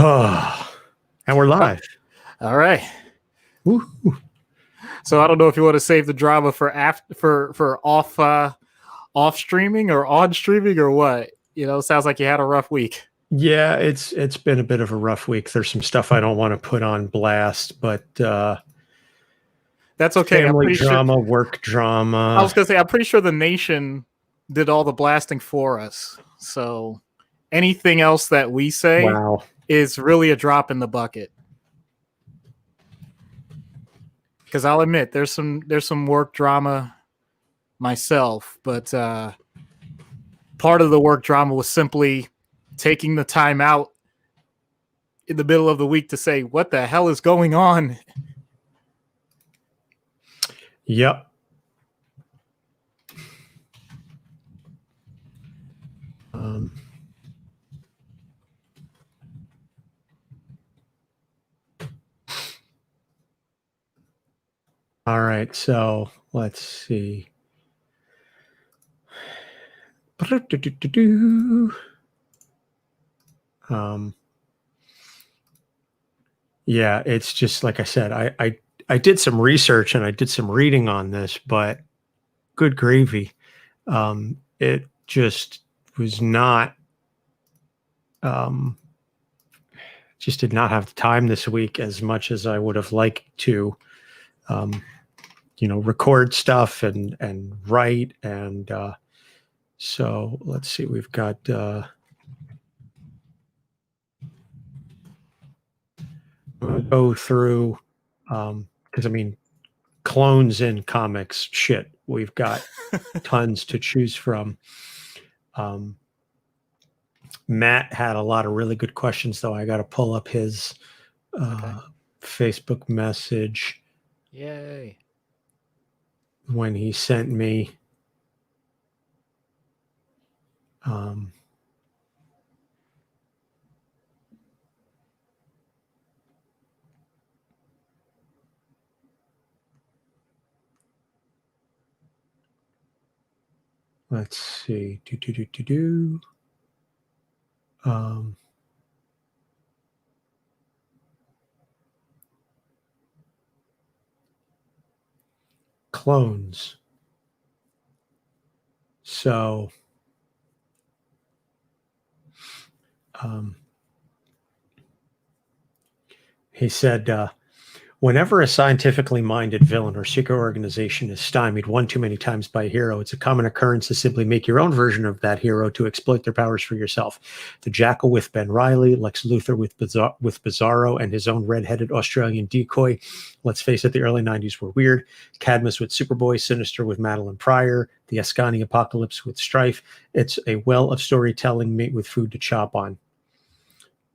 And we're live. All right. Woo. So I don't know if you want to save the drama for off streaming or on streaming or what. You know, sounds like you had a rough week. Yeah, it's been a bit of a rough week. There's some stuff I don't want to put on blast, but that's okay. Family drama, work drama. I was gonna say I'm pretty sure the nation did all the blasting for us. So anything else that we say is really a drop in the bucket. Because I'll admit there's some work drama myself, but part of the work drama was simply taking the time out in the middle of the week to say, what the hell is going on? Yep. All right, so let's see. Yeah, it's just like I said, I did some research and I did some reading on this, but good gravy. It just was not, just did not have the time this week as much as I would have liked to, record stuff and write. And so let's see, we've got, go through, because I mean, clones in comics, shit, we've got tons to choose from. Matt had a lot of really good questions, though. I got to pull up his Facebook message. Yay. When he sent me. Let's see. Clones. So, he said, whenever a scientifically minded villain or secret organization is stymied one too many times by a hero, it's a common occurrence to simply make your own version of that hero to exploit their powers for yourself. The Jackal with Ben Reilly, Lex Luthor with Bizarro, and his own red-headed Australian decoy. Let's face it, the early 90s were weird. Cadmus with Superboy, Sinister with Madeline Pryor, the Ascani Apocalypse with Strife. It's a well of storytelling made with food to chop on.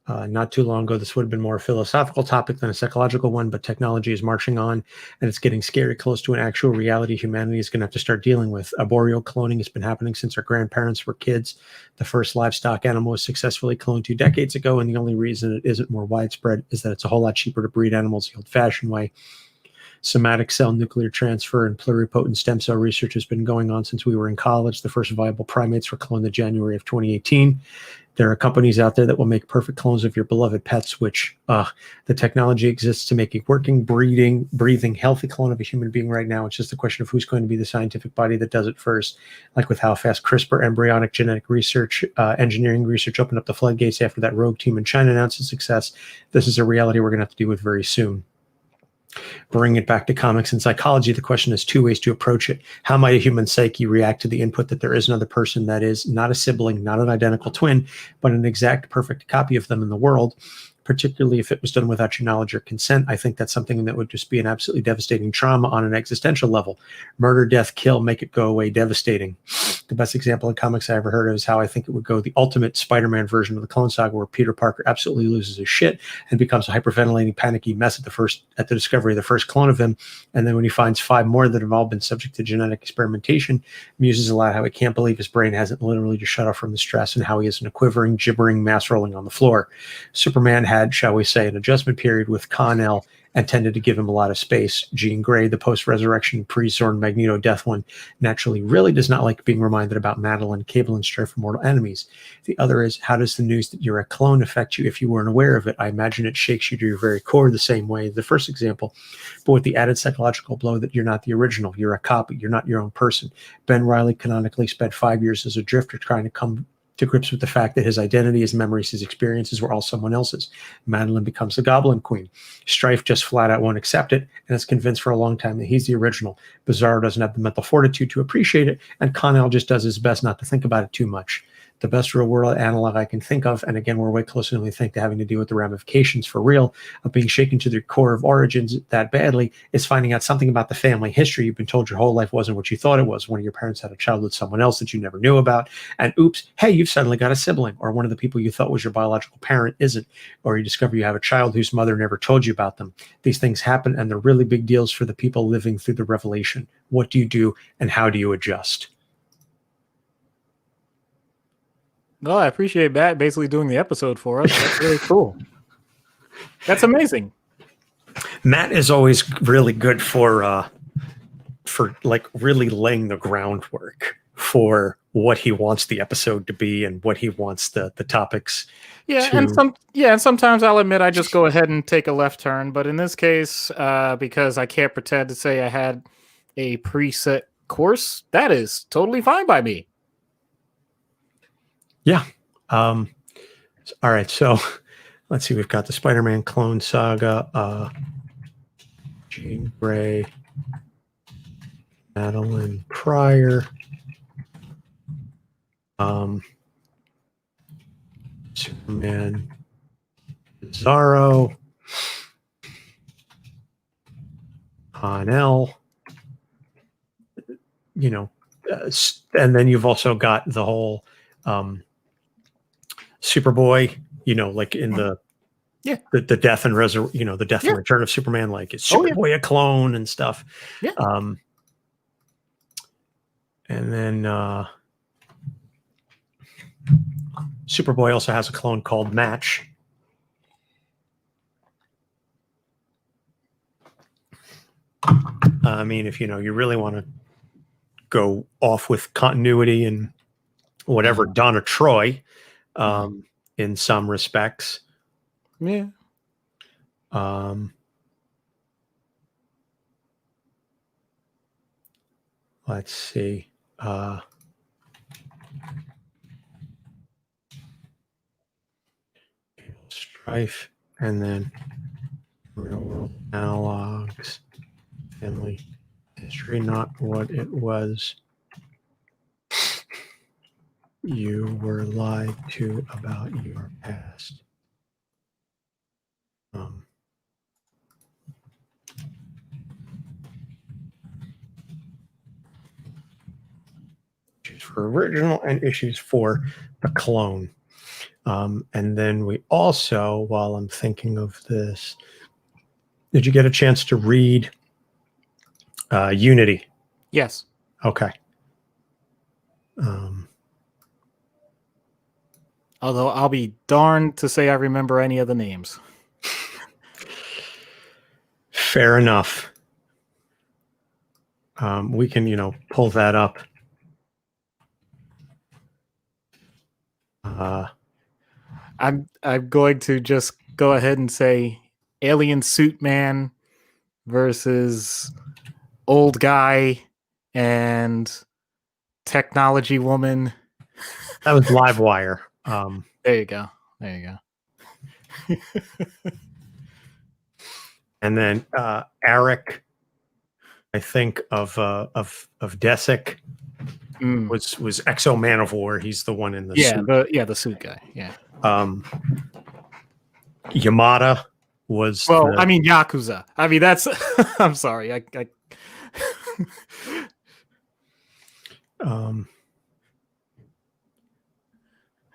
Not too long ago, this would have been more a philosophical topic than a psychological one, but technology is marching on, and it's getting scary close to an actual reality humanity is going to have to start dealing with. Arboreal cloning has been happening since our grandparents were kids. The first livestock animal was successfully cloned 2 decades ago, and the only reason it isn't more widespread is that it's a whole lot cheaper to breed animals the old-fashioned way. Somatic cell nuclear transfer and pluripotent stem cell research has been going on since we were in college. The first viable primates were cloned in January of 2018. There are companies out there that will make perfect clones of your beloved pets, which the technology exists to make a working, breathing, healthy clone of a human being right now. It's just a question of who's going to be the scientific body that does it first. Like with how fast CRISPR embryonic genetic research, engineering research opened up the floodgates after that rogue team in China announced its success. This is a reality we're going to have to deal with very soon. Bring it back to comics and psychology, the question is 2 ways to approach it. How might a human psyche react to the input that there is another person that is not a sibling, not an identical twin, but an exact perfect copy of them in the world? Particularly if it was done without your knowledge or consent. I think that's something that would just be an absolutely devastating trauma on an existential level. Murder, death, kill, make it go away, devastating. The best example in comics I ever heard of is how I think it would go the ultimate Spider-Man version of the Clone Saga, where Peter Parker absolutely loses his shit and becomes a hyperventilating, panicky mess at the discovery of the first clone of him. And then when he finds 5 more that have all been subject to genetic experimentation, muses aloud how he can't believe his brain hasn't literally just shut off from the stress and how he is in a quivering, gibbering mass rolling on the floor. Superman had, shall we say, an adjustment period with Kal-El and tended to give him a lot of space. Jean Grey, the post-resurrection pre-Zorn Magneto Death one, naturally really does not like being reminded about Madeline, Cable, and Strife for mortal enemies. The other is, how does the news that you're a clone affect you if you weren't aware of it? I imagine it shakes you to your very core the same way the first example, but with the added psychological blow that you're not the original. You're a copy. You're not your own person. Ben Reilly canonically spent 5 years as a drifter trying to come to grips with the fact that his identity, his memories, his experiences were all someone else's. Madeline becomes the Goblin Queen. Strife just flat out won't accept it and is convinced for a long time that he's the original. Bizarro doesn't have the mental fortitude to appreciate it, and Connell just does his best not to think about it too much. The best real world analog I can think of, and again, we're way closer than we think to having to deal with the ramifications for real of being shaken to the core of origins that badly, is finding out something about the family history you've been told your whole life wasn't what you thought it was. One of your parents had a child with someone else that you never knew about, and oops, hey, you've suddenly got a sibling, or one of the people you thought was your biological parent isn't, or you discover you have a child whose mother never told you about them. These things happen, and they're really big deals for the people living through the revelation. What do you do, and how do you adjust? Well, I appreciate Matt basically doing the episode for us. That's really cool. That's amazing. Matt is always really good for like really laying the groundwork for what he wants the episode to be and what he wants the topics. Yeah, to... and sometimes I'll admit I just go ahead and take a left turn, but in this case, because I can't pretend to say I had a preset course, that is totally fine by me. Yeah. All right. So let's see. We've got the Spider-Man Clone Saga, Jean Grey, Madeline Pryor, Superman, Bizarro, Connell, and then you've also got the whole Superboy, like in the death and the death and return of Superman, like is Superboy a clone and stuff. Yeah. And then Superboy also has a clone called Match. I mean, if you really want to go off with continuity and whatever, Donna Troy, in some respects. Yeah. Let's see. Strife, and then real world analogs, family history, not what it was. You were lied to about your past. Issues for original and issues for the clone. And then we also, while I'm thinking of this, did you get a chance to read Unity? Yes. Okay. Although I'll be darned to say I remember any of the names. Fair enough. We can, pull that up. I'm going to just go ahead and say Alien Suit Man versus Old Guy and Technology Woman. That was Livewire. There you go. There you go. And then Eric, I think of Desic, was Exo Man of War. He's the one in the suit. the suit guy. Yeah. Yamada was Yakuza. I mean, that's I'm sorry.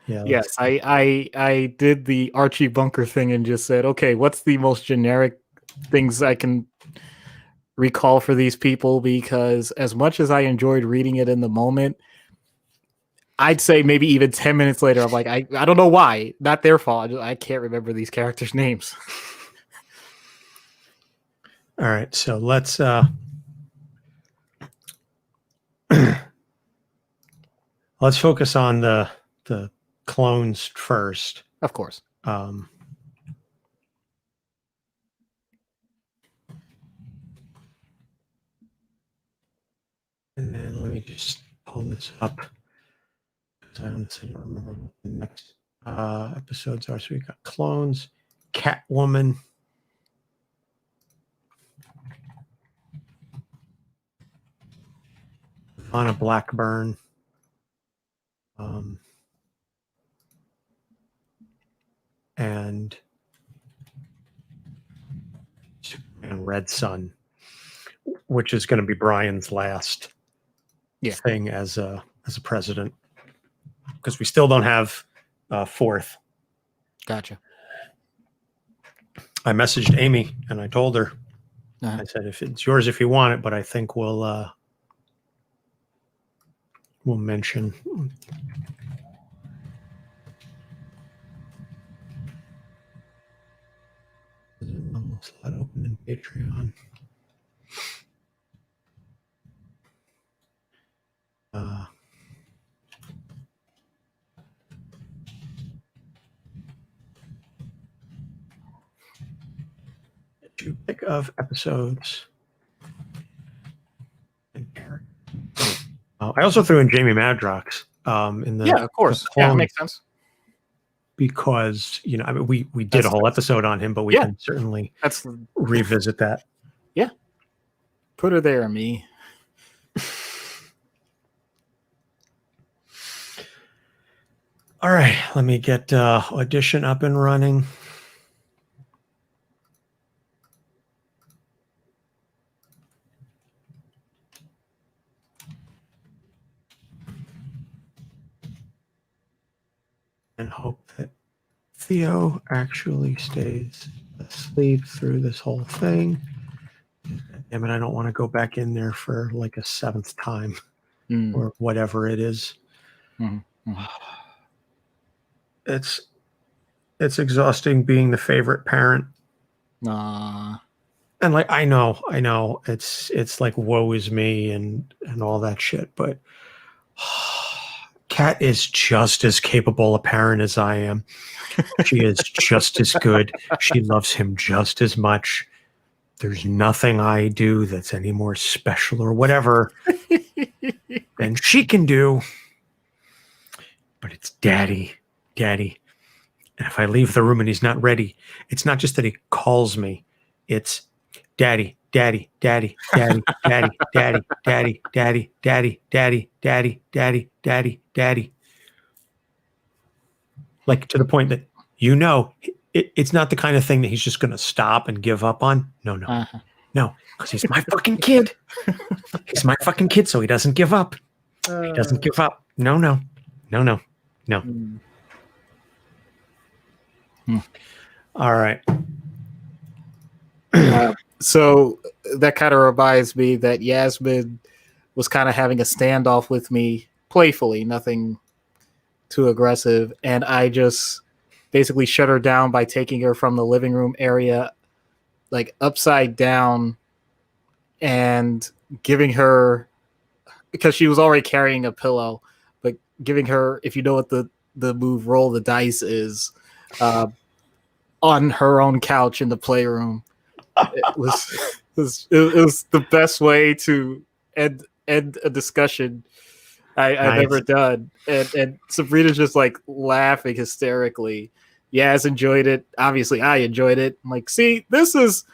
Yes, I did the Archie Bunker thing and just said, okay, what's the most generic things I can recall for these people? Because as much as I enjoyed reading it in the moment, I'd say maybe even 10 minutes later, I'm like, I don't know why. Not their fault. I can't remember these characters' names. All right, so let's let's focus on the clones first. Of course. Um, and then let me just pull this up because I honestly don't remember what the next episodes are. So we got clones, Catwoman. Anna Blackburn. And Superman Red Sun, which is going to be Brian's last thing as a president, because we still don't have fourth. Gotcha. I messaged Amy and I told her, I said, if it's yours, if you want it, but I think we'll mention. Slot open in Patreon. To pick of episodes. I also threw in Jamie Madrox in the of course. Yeah, it makes sense. Because I mean, we did a whole episode on him, but we can certainly revisit that. Yeah, put her there, me. All right, let me get Audition up and running. And hope that Theo actually stays asleep through this whole thing. Damn it, I don't want to go back in there for like a seventh time or whatever it is. It's exhausting being the favorite parent. And like I know it's like woe is me and all that shit, but Kat is just as capable a parent as I am. She is just as good. She loves him just as much. There's nothing I do that's any more special or whatever than she can do. But it's daddy. And if I leave the room and he's not ready, it's not just that he calls me. It's daddy. Like to the point that it's not the kind of thing that he's just going to stop and give up on. No, because he's my fucking kid. He's my fucking kid, so he doesn't give up. He doesn't give up. No. All right. So that kind of reminds me that Yasmin was kind of having a standoff with me playfully, nothing too aggressive. And I just basically shut her down by taking her from the living room area, like upside down, and giving her, because she was already carrying a pillow, but giving her, if you know what the move roll the dice is, on her own couch in the playroom. It was the best way to end a discussion I've ever done. And Sabrina's just like laughing hysterically. Yaz enjoyed it. Obviously, I enjoyed it. I'm like, see, this is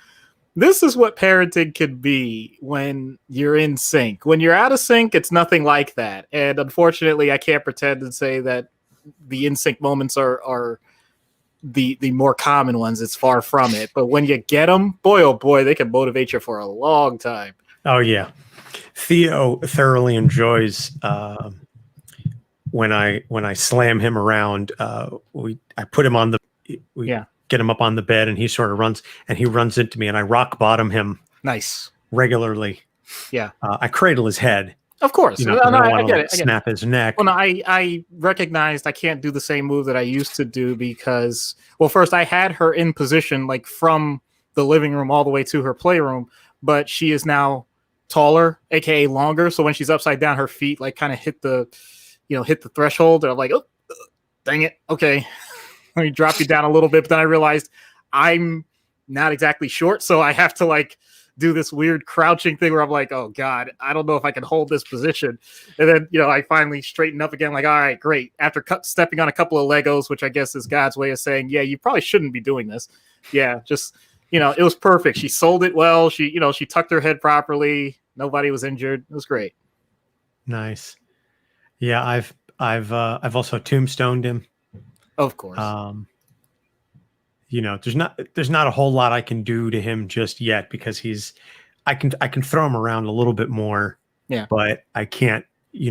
what parenting can be when you're in sync. When you're out of sync, it's nothing like that. And unfortunately, I can't pretend and say that the in sync moments are the more common ones. It's far from it. But when you get them, boy, oh boy, they can motivate you for a long time. Oh, yeah. Theo thoroughly enjoys when I slam him around. I put him on get him up on the bed, and he sort of runs into me, and I rock bottom him. Nice. Regularly. Yeah. I cradle his head. Of course. I get it. Snap his neck. Well, no, I recognized I can't do the same move that I used to do because, well, first I had her in position, like from the living room all the way to her playroom, but she is now taller, aka longer. So when she's upside down, her feet like kind of hit the threshold. And I'm like, oh, dang it. Okay, let me drop you down a little bit. But then I realized I'm not exactly short, so I have to like do this weird crouching thing where I'm like, oh God, I don't know if I can hold this position. And then, I finally straighten up again, like, all right, great. After stepping on a couple of Legos, which I guess is God's way of saying, yeah, you probably shouldn't be doing this. Yeah, just, it was perfect. She sold it well. She tucked her head properly. Nobody was injured. It was great. Nice. Yeah, I've also tombstoned him. Of course. There's not a whole lot I can do to him just yet because I can throw him around a little bit more. Yeah. But I can't, do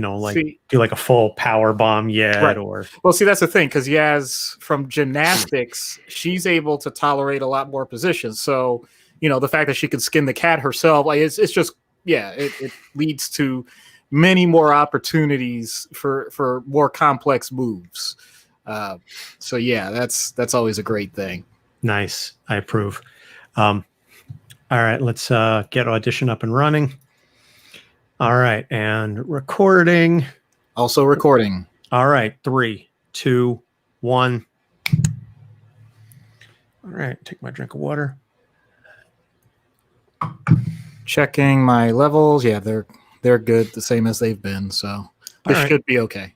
like a full power bomb yet. Right. Or well, see, that's the thing, because Yaz from gymnastics, she's able to tolerate a lot more positions. So, the fact that she can skin the cat herself, like it's just, it leads to many more opportunities for more complex moves. So yeah, that's always a great thing. Nice. I approve. All right, let's get audition up and running. All right, and recording. Also recording. All right, 3, 2, 1. All right, take my drink of water. Checking my levels. Yeah, they're good, the same as they've been. So this should be okay.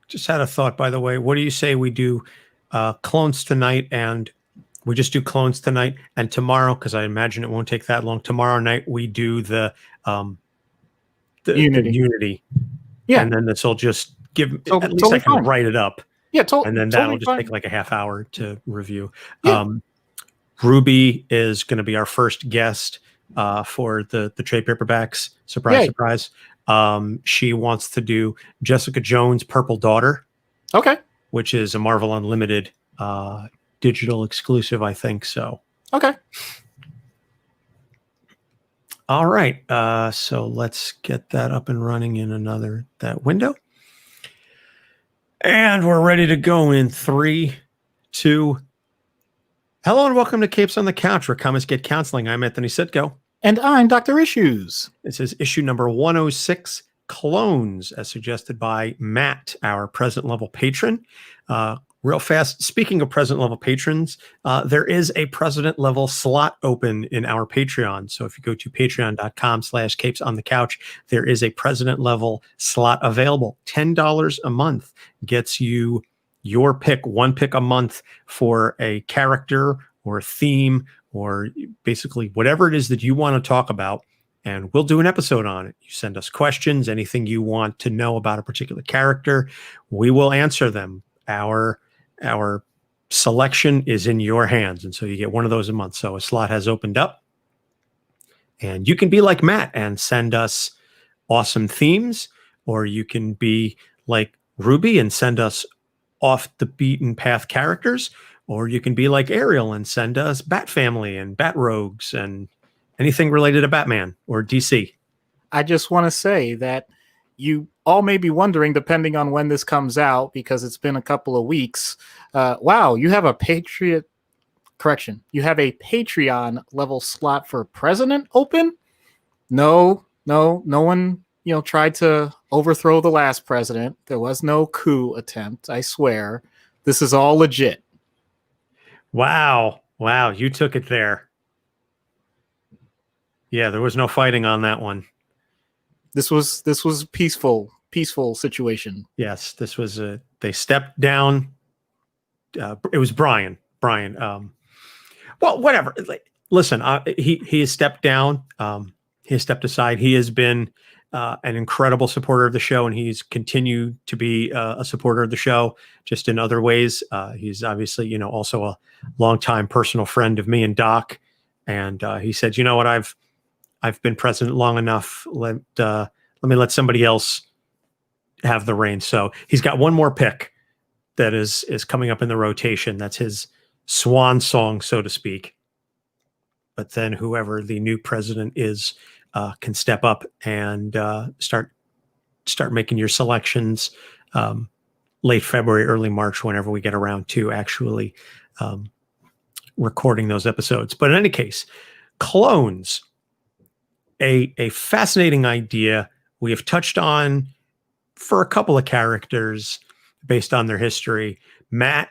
Just had a thought, by the way. What do you say we do clones tonight, and we just do clones tonight, and tomorrow, because I imagine it won't take that long. Tomorrow night we do the Unity. Yeah, and then this will just give at least I can write it up. Yeah, and then that'll just take like a half hour to review. Yeah. Ruby is going to be our first guest for the trade paperbacks. Surprise. She wants to do Jessica Jones' Purple Daughter. Okay. Which is a Marvel Unlimited digital exclusive, I think so. Okay. All right. So let's get that up and running in that window. And we're ready to go in 3, 2. Hello and welcome to Capes on the Couch, where comics get counseling. I'm Anthony Sitko. And I'm Dr. Issues. This is issue number 106, Clones, as suggested by Matt, our present level patron. Real fast, speaking of present level patrons, there is a president level slot open in our Patreon. So if you go to patreon.com/capesonthecouch, there is a president level slot available. $10 a month gets you your pick, one pick a month for a character or a theme, or basically whatever it is that you want to talk about, and we'll do an episode on it. You send us questions, anything you want to know about a particular character, we will answer them. Our selection is in your hands, and so you get one of those a month. So a slot has opened up, and you can be like Matt and send us awesome themes, or you can be like Ruby and send us off the beaten path characters, or you can be like Ariel and send us Bat Family and Bat Rogues and anything related to Batman or DC. I just want to say that you all may be wondering, depending on when this comes out, because it's been a couple of weeks. Wow, you have a You have a Patreon level slot for president open? No one, tried to overthrow the last president. There was no coup attempt. I swear, this is all legit. Wow, you took it there. Yeah, there was no fighting on that one. This was peaceful situation. Yes, this was they stepped down. It was Brian. Well, whatever. Listen, he has stepped down. He has stepped aside. He has been an incredible supporter of the show, and he's continued to be a supporter of the show, just in other ways. He's obviously, also a longtime personal friend of me and Doc. And he said, you know what, I've been president long enough. Let me let somebody else have the reins. So he's got one more pick that is coming up in the rotation. That's his swan song, so to speak. But then whoever the new president is can step up and start making your selections late February, early March, whenever we get around to actually recording those episodes. But in any case, clones, a fascinating idea we have touched on for a couple of characters based on their history. Matt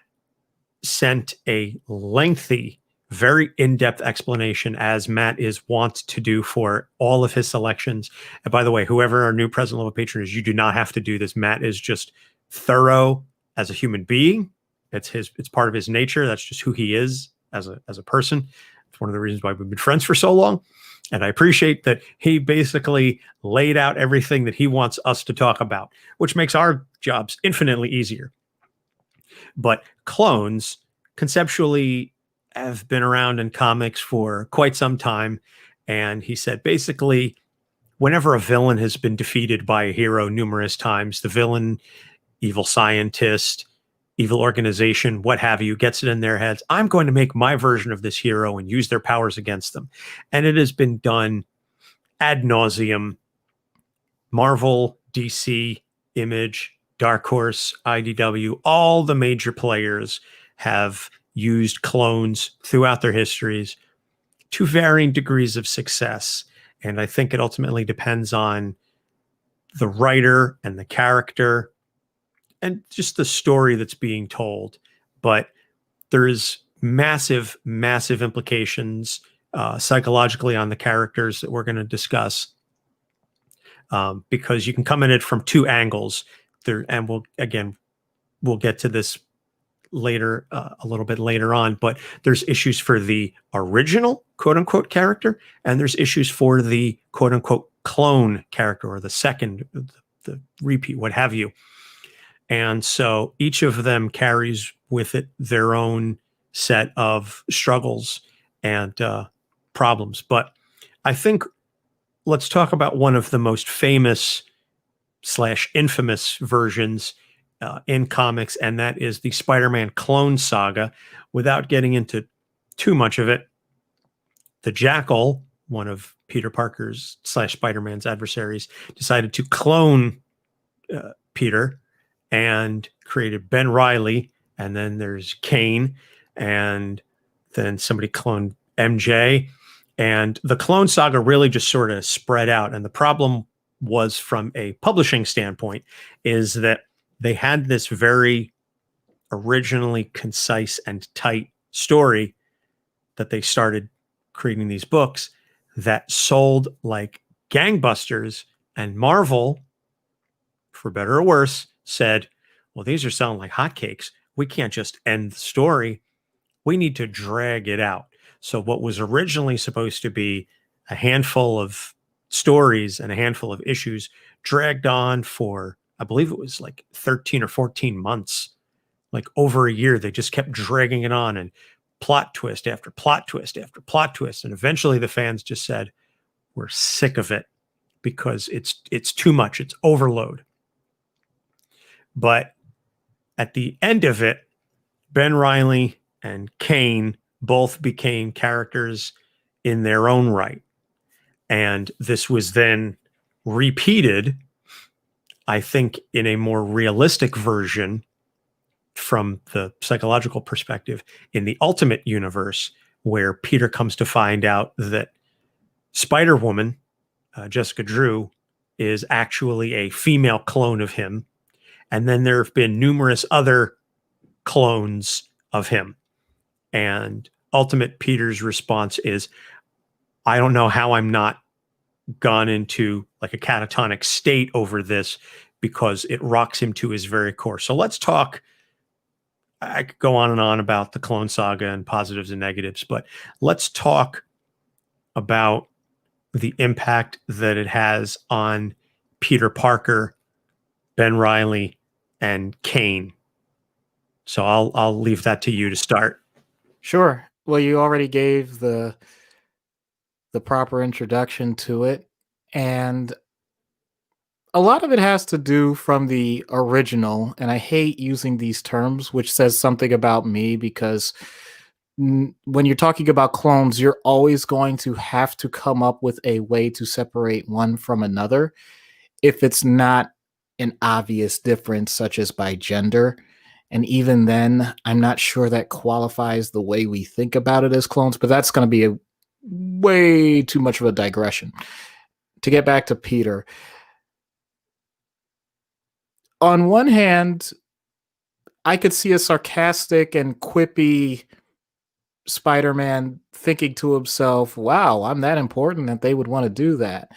sent a lengthy, very in-depth explanation, as Matt is wont to do for all of his selections. And by the way, whoever our new present level patron is, you do not have to do this. Matt is just thorough as a human being. It's part of his nature. That's just who he is as a person. It's one of the reasons why we've been friends for so long. And I appreciate that he basically laid out everything that he wants us to talk about, which makes our jobs infinitely easier. But clones conceptually have been around in comics for quite some time. And he said, basically, whenever a villain has been defeated by a hero numerous times, the villain, evil scientist, evil organization, what have you, gets it in their heads, I'm going to make my version of this hero and use their powers against them. And it has been done ad nauseum. Marvel, DC, Image, Dark Horse, IDW, all the major players have used clones throughout their histories to varying degrees of success. And I think it ultimately depends on the writer and the character and just the story that's being told. But there's massive, massive implications psychologically on the characters that we're going to discuss, because you can come at it from two angles there. And we'll get to this later, a little bit later on, but there's issues for the original quote unquote character, and there's issues for the quote unquote clone character, or the second, the repeat, what have you. And so each of them carries with it their own set of struggles and problems. But I think let's talk about one of the most famous / infamous versions in comics, and that is the Spider-Man clone saga. Without getting into too much of it, the Jackal, one of Peter Parker's / Spider-Man's adversaries, decided to clone Peter and created Ben Reilly, and then there's Kane, and then somebody cloned MJ, and the clone saga really just sort of spread out. And the problem was, from a publishing standpoint, is that they had this very originally concise and tight story that they started creating these books that sold like gangbusters, and Marvel, for better or worse, said, well, these are selling like hotcakes. We can't just end the story. We need to drag it out. So what was originally supposed to be a handful of stories and a handful of issues dragged on for, I believe it was like 13 or 14 months, like over a year. They just kept dragging it on, and plot twist after plot twist after plot twist. And eventually the fans just said, we're sick of it, because it's too much. It's overload. But at the end of it, Ben Reilly and Kane both became characters in their own right. And this was then repeated, I think, in a more realistic version from the psychological perspective in the Ultimate Universe, where Peter comes to find out that Spider-Woman, Jessica Drew, is actually a female clone of him. And then there have been numerous other clones of him. And Ultimate Peter's response is, I don't know how I'm not gone into like a catatonic state over this, because it rocks him to his very core. So let's talk. I could go on and on about the clone saga and positives and negatives, but let's talk about the impact that it has on Peter Parker, Ben Reilly, and Kane. So I'll leave that to you to start. Sure. Well, you already gave the proper introduction to it, and a lot of it has to do from the original. And I hate using these terms, which says something about me, because when you're talking about clones, you're always going to have to come up with a way to separate one from another if it's not an obvious difference, such as by gender. And even then, I'm not sure that qualifies the way we think about it as clones, but that's going to be a way too much of a digression. To get back to Peter, on one hand, I could see a sarcastic and quippy Spider-Man thinking to himself, wow, I'm that important that they would want to do that.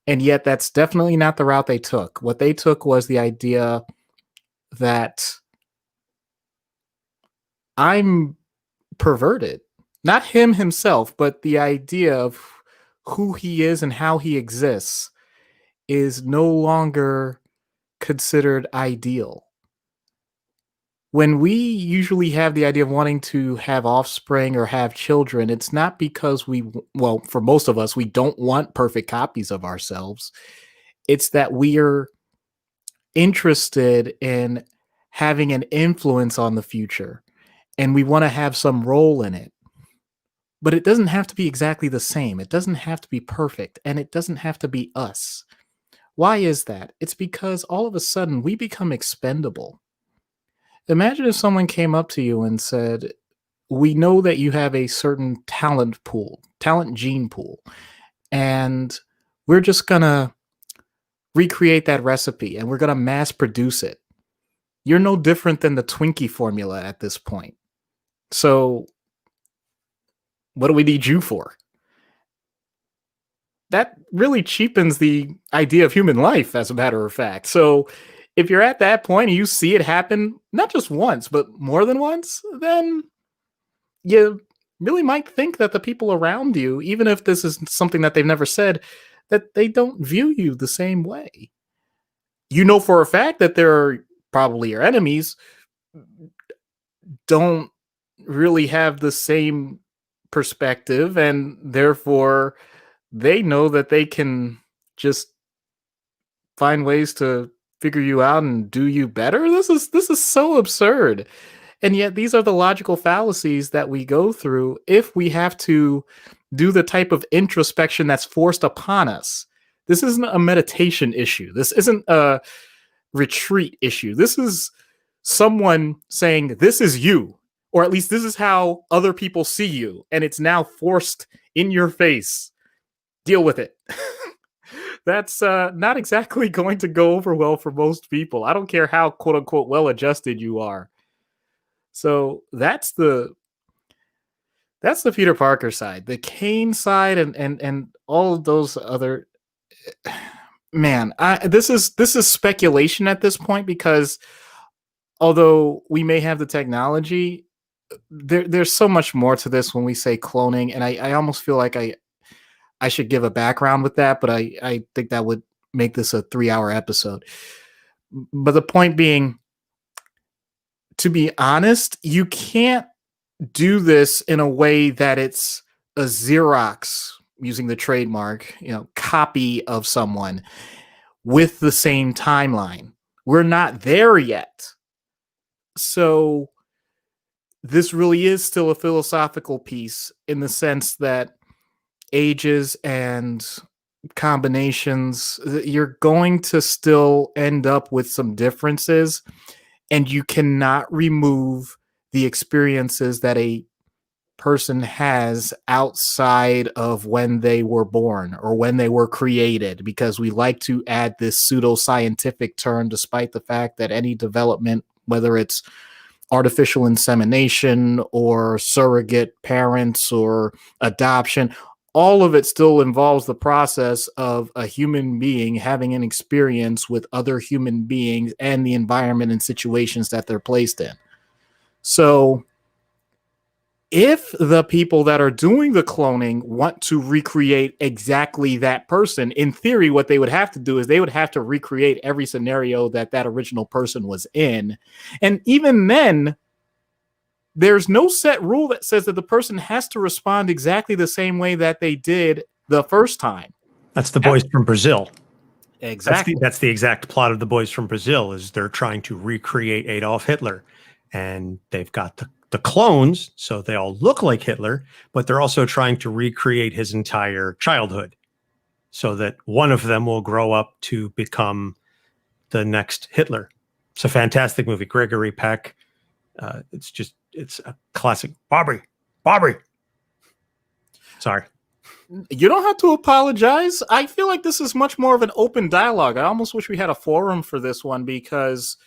And yet that's definitely not the route they took. What they took was the idea that I'm perverted. Not him himself, but the idea of who he is and how he exists is no longer considered ideal. When we usually have the idea of wanting to have offspring or have children, it's not because well, for most of us, we don't want perfect copies of ourselves. It's that we are interested in having an influence on the future and we want to have some role in it. But it doesn't have to be exactly the same. It doesn't have to be perfect, and it doesn't have to be us. Why is that? It's because all of a sudden we become expendable. Imagine if someone came up to you and said, we know that you have a certain talent gene pool, and we're just going to recreate that recipe and we're going to mass produce it. You're no different than the Twinkie formula at this point. So what do we need you for? That really cheapens the idea of human life, as a matter of fact. So if you're at that point and you see it happen, not just once, but more than once, then you really might think that the people around you, even if this is something that they've never said, that they don't view you the same way. You know for a fact that they're probably your enemies, don't really have the same perspective, and therefore they know that they can just find ways to figure you out and do you better. This is so absurd. And yet these are the logical fallacies that we go through if we have to do the type of introspection that's forced upon us. This isn't a meditation issue. This isn't a retreat issue. This is someone saying, this is you, or at least this is how other people see you. And it's now forced in your face. Deal with it. That's not exactly going to go over well for most people. I don't care how quote unquote well adjusted you are. So that's the Peter Parker side. The Kane side and all of those other, man, this is speculation at this point, because although we may have the technology, there's so much more to this when we say cloning, and I almost feel like I should give a background with that, but I think that would make this a 3-hour episode. But the point being, to be honest, you can't do this in a way that it's a Xerox, using the trademark, copy of someone with the same timeline. We're not there yet. So this really is still a philosophical piece, in the sense that ages and combinations, you're going to still end up with some differences, and you cannot remove the experiences that a person has outside of when they were born or when they were created, because we like to add this pseudo-scientific term, despite the fact that any development, whether it's artificial insemination or surrogate parents or adoption, all of it still involves the process of a human being having an experience with other human beings and the environment and situations that they're placed in. So if the people that are doing the cloning want to recreate exactly that person, in theory, what they would have to do is they would have to recreate every scenario that original person was in. And even then, there's no set rule that says that the person has to respond exactly the same way that they did the first time. That's the Boys from Brazil. Exactly. That's the exact plot of the Boys from Brazil, is they're trying to recreate Adolf Hitler. And they've got the clones, so they all look like Hitler, but they're also trying to recreate his entire childhood so that one of them will grow up to become the next Hitler. It's a fantastic movie. Gregory Peck, It's a classic. Bobby. Sorry. You don't have to apologize. I feel like this is much more of an open dialogue. I almost wish we had a forum for this one because,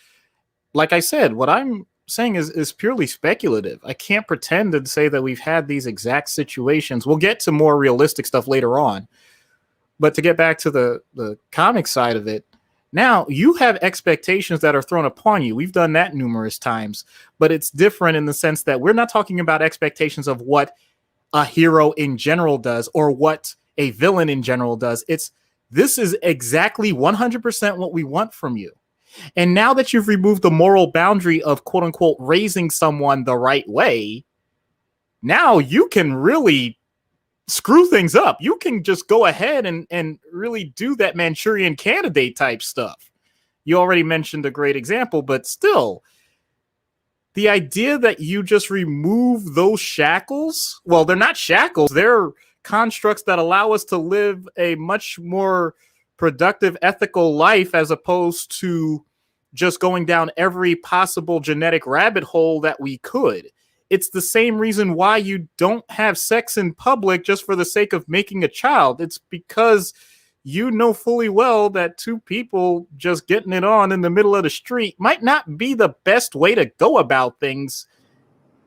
like I said, what I'm saying is purely speculative. I can't pretend and say that we've had these exact situations. We'll get to more realistic stuff later on. But to get back to the comic side of it, now you have expectations that are thrown upon you. We've done that numerous times, but it's different in the sense that we're not talking about expectations of what a hero in general does or what a villain in general does. This is exactly 100% what we want from you. And now that you've removed the moral boundary of quote unquote raising someone the right way, now you can really screw things up. You can just go ahead and really do that Manchurian Candidate type stuff. You already mentioned a great example, but still, the idea that you just remove those shackles, well, they're not shackles. They're constructs that allow us to live a much more productive, ethical life as opposed to just going down every possible genetic rabbit hole that we could. It's the same reason why you don't have sex in public just for the sake of making a child. It's because you know fully well that two people just getting it on in the middle of the street might not be the best way to go about things,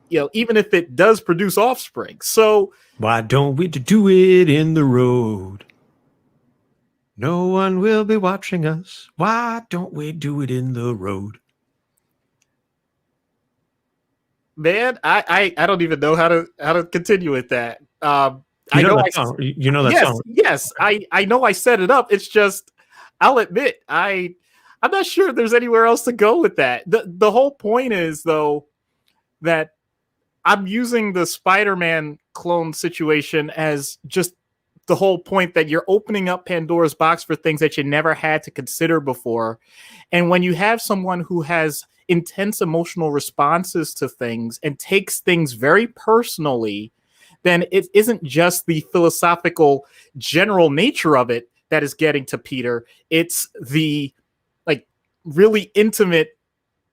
even if it does produce offspring. So why don't we do it in the road? No one will be watching us. Why don't we do it in the road? Man, I don't even know how to continue with that. You know that song. Yes, I know I set it up. It's just, I'll admit, I'm not sure there's anywhere else to go with that. The whole point is, though, that I'm using the Spider-Man clone situation as just the whole point that you're opening up Pandora's box for things that you never had to consider before. And when you have someone who has intense emotional responses to things and takes things very personally, then it isn't just the philosophical general nature of it that is getting to Peter. It's the really intimate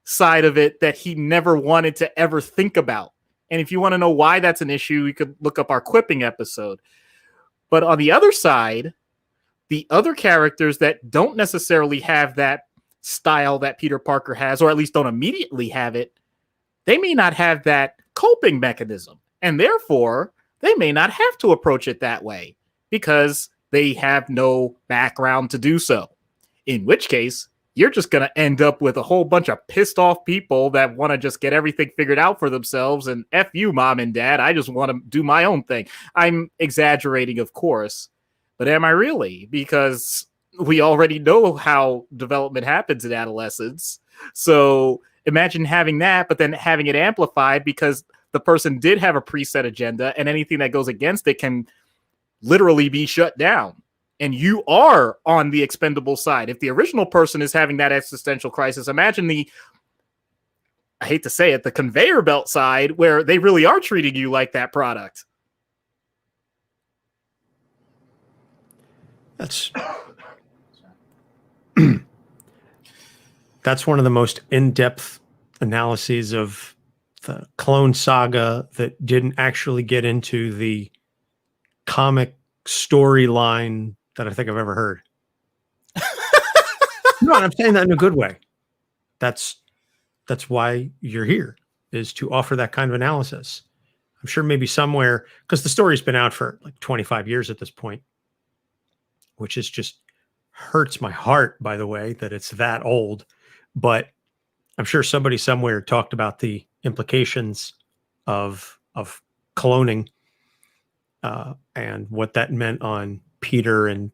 side of it that he never wanted to ever think about. And if you want to know why that's an issue, you could look up our quipping episode. But on the other side, the other characters that don't necessarily have that style that Peter Parker has, or at least don't immediately have it, they may not have that coping mechanism. And therefore, they may not have to approach it that way because they have no background to do so. In which case, you're just going to end up with a whole bunch of pissed off people that want to just get everything figured out for themselves. And F you, mom and dad. I just want to do my own thing. I'm exaggerating, of course. But am I really? Because we already know how development happens in adolescence. So imagine having that, but then having it amplified because the person did have a preset agenda and anything that goes against it can literally be shut down. And you are on the expendable side. If the original person is having that existential crisis, imagine I hate to say it, the conveyor belt side where they really are treating you like that product. That's one of the most in-depth analyses of the Clone Saga that didn't actually get into the comic storyline that I think I've ever heard. No, I'm saying that in a good way. That's why you're here, is to offer that kind of analysis. I'm sure maybe somewhere, because the story's been out for like 25 years at this point, which is just hurts my heart, by the way, that it's that old. But I'm sure somebody somewhere talked about the implications of cloning and what that meant on Peter and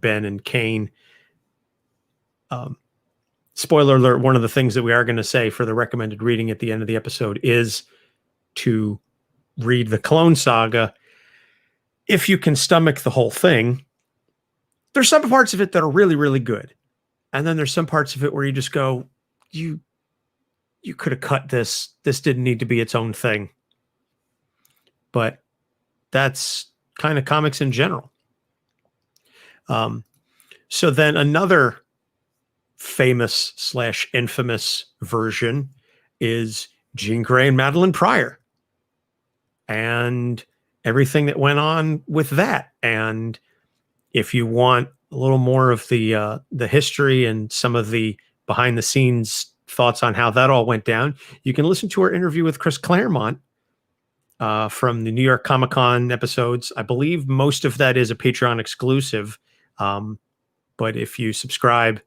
Ben and Kane. Spoiler alert, one of the things that we are going to say for the recommended reading at the end of the episode is to read the Clone Saga. If you can stomach the whole thing, there's some parts of it that are really, really good. And then there's some parts of it where you just go, you could have cut this. This didn't need to be its own thing. But that's kind of comics in general. So then another famous / infamous version is Jean Grey and Madeline Pryor and everything that went on with that. And if you want a little more of the history and some of the behind the scenes thoughts on how that all went down, you can listen to our interview with Chris Claremont from the New York Comic Con episodes. I believe most of that is a Patreon exclusive. But if you subscribe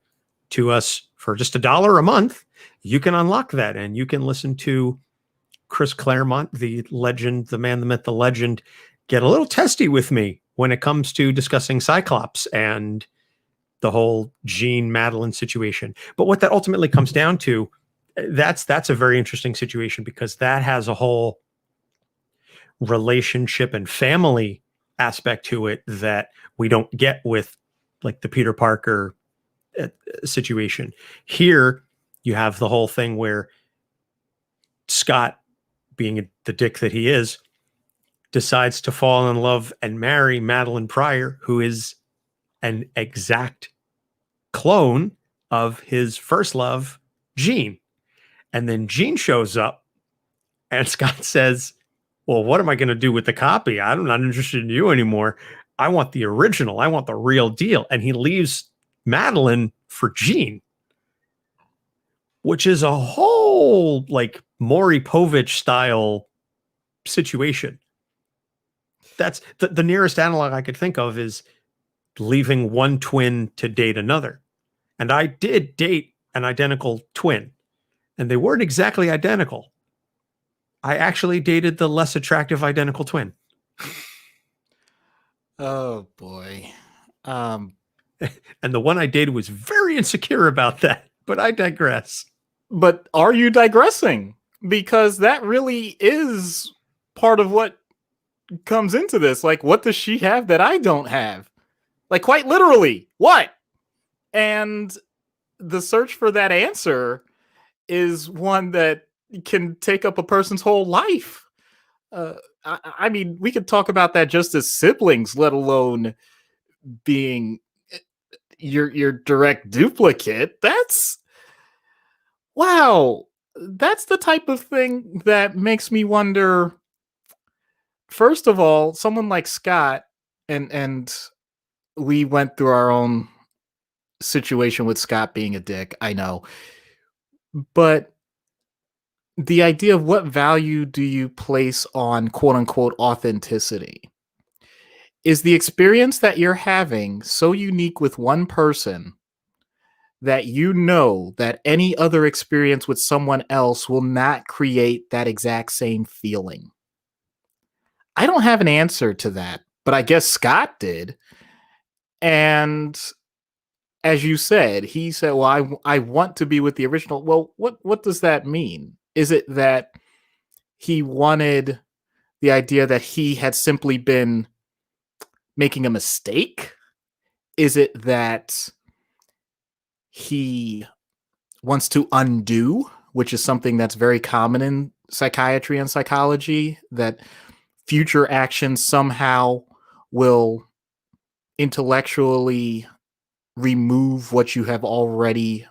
to us for just $1 a month, you can unlock that and you can listen to Chris Claremont, the legend, the man, the myth, the legend, get a little testy with me when it comes to discussing Cyclops and the whole Jean Madeline situation. But what that ultimately comes down to, that's a very interesting situation because that has a whole relationship and family aspect to it that we don't get with like the Peter Parker situation. Here you have the whole thing where Scott, being the dick that he is, decides to fall in love and marry Madeline Pryor, who is an exact clone of his first love, Jean. And then Jean shows up and Scott says, well, what am I going to do with the copy? I'm not interested in you anymore. I want the original. I want the real deal. And he leaves Madeline for Jean, which is a whole like Maury Povich style situation. That's the nearest analog I could think of is leaving one twin to date another. And I did date an identical twin, and they weren't exactly identical. I actually dated the less attractive identical twin. Oh boy. And the one I dated was very insecure about that, but I digress. But are you digressing? Because that really is part of what comes into this. Like, what does she have that I don't have? Like, quite literally, what? And the search for that answer is one that can take up a person's whole life. I mean, we could talk about that just as siblings, let alone being your direct duplicate. That's wow. That's the type of thing that makes me wonder. First of all, someone like Scott, and we went through our own situation with Scott being a dick, I know. But the idea of what value do you place on quote unquote authenticity? Is the experience that you're having so unique with one person that you know that any other experience with someone else will not create that exact same feeling? I don't have an answer to that, but I guess Scott did. And as you said, he said, well, I want to be with the original. Well, what does that mean? Is it that he wanted the idea that he had simply been making a mistake? Is it that he wants to undo, which is something that's very common in psychiatry and psychology, that future actions somehow will intellectually remove what you have already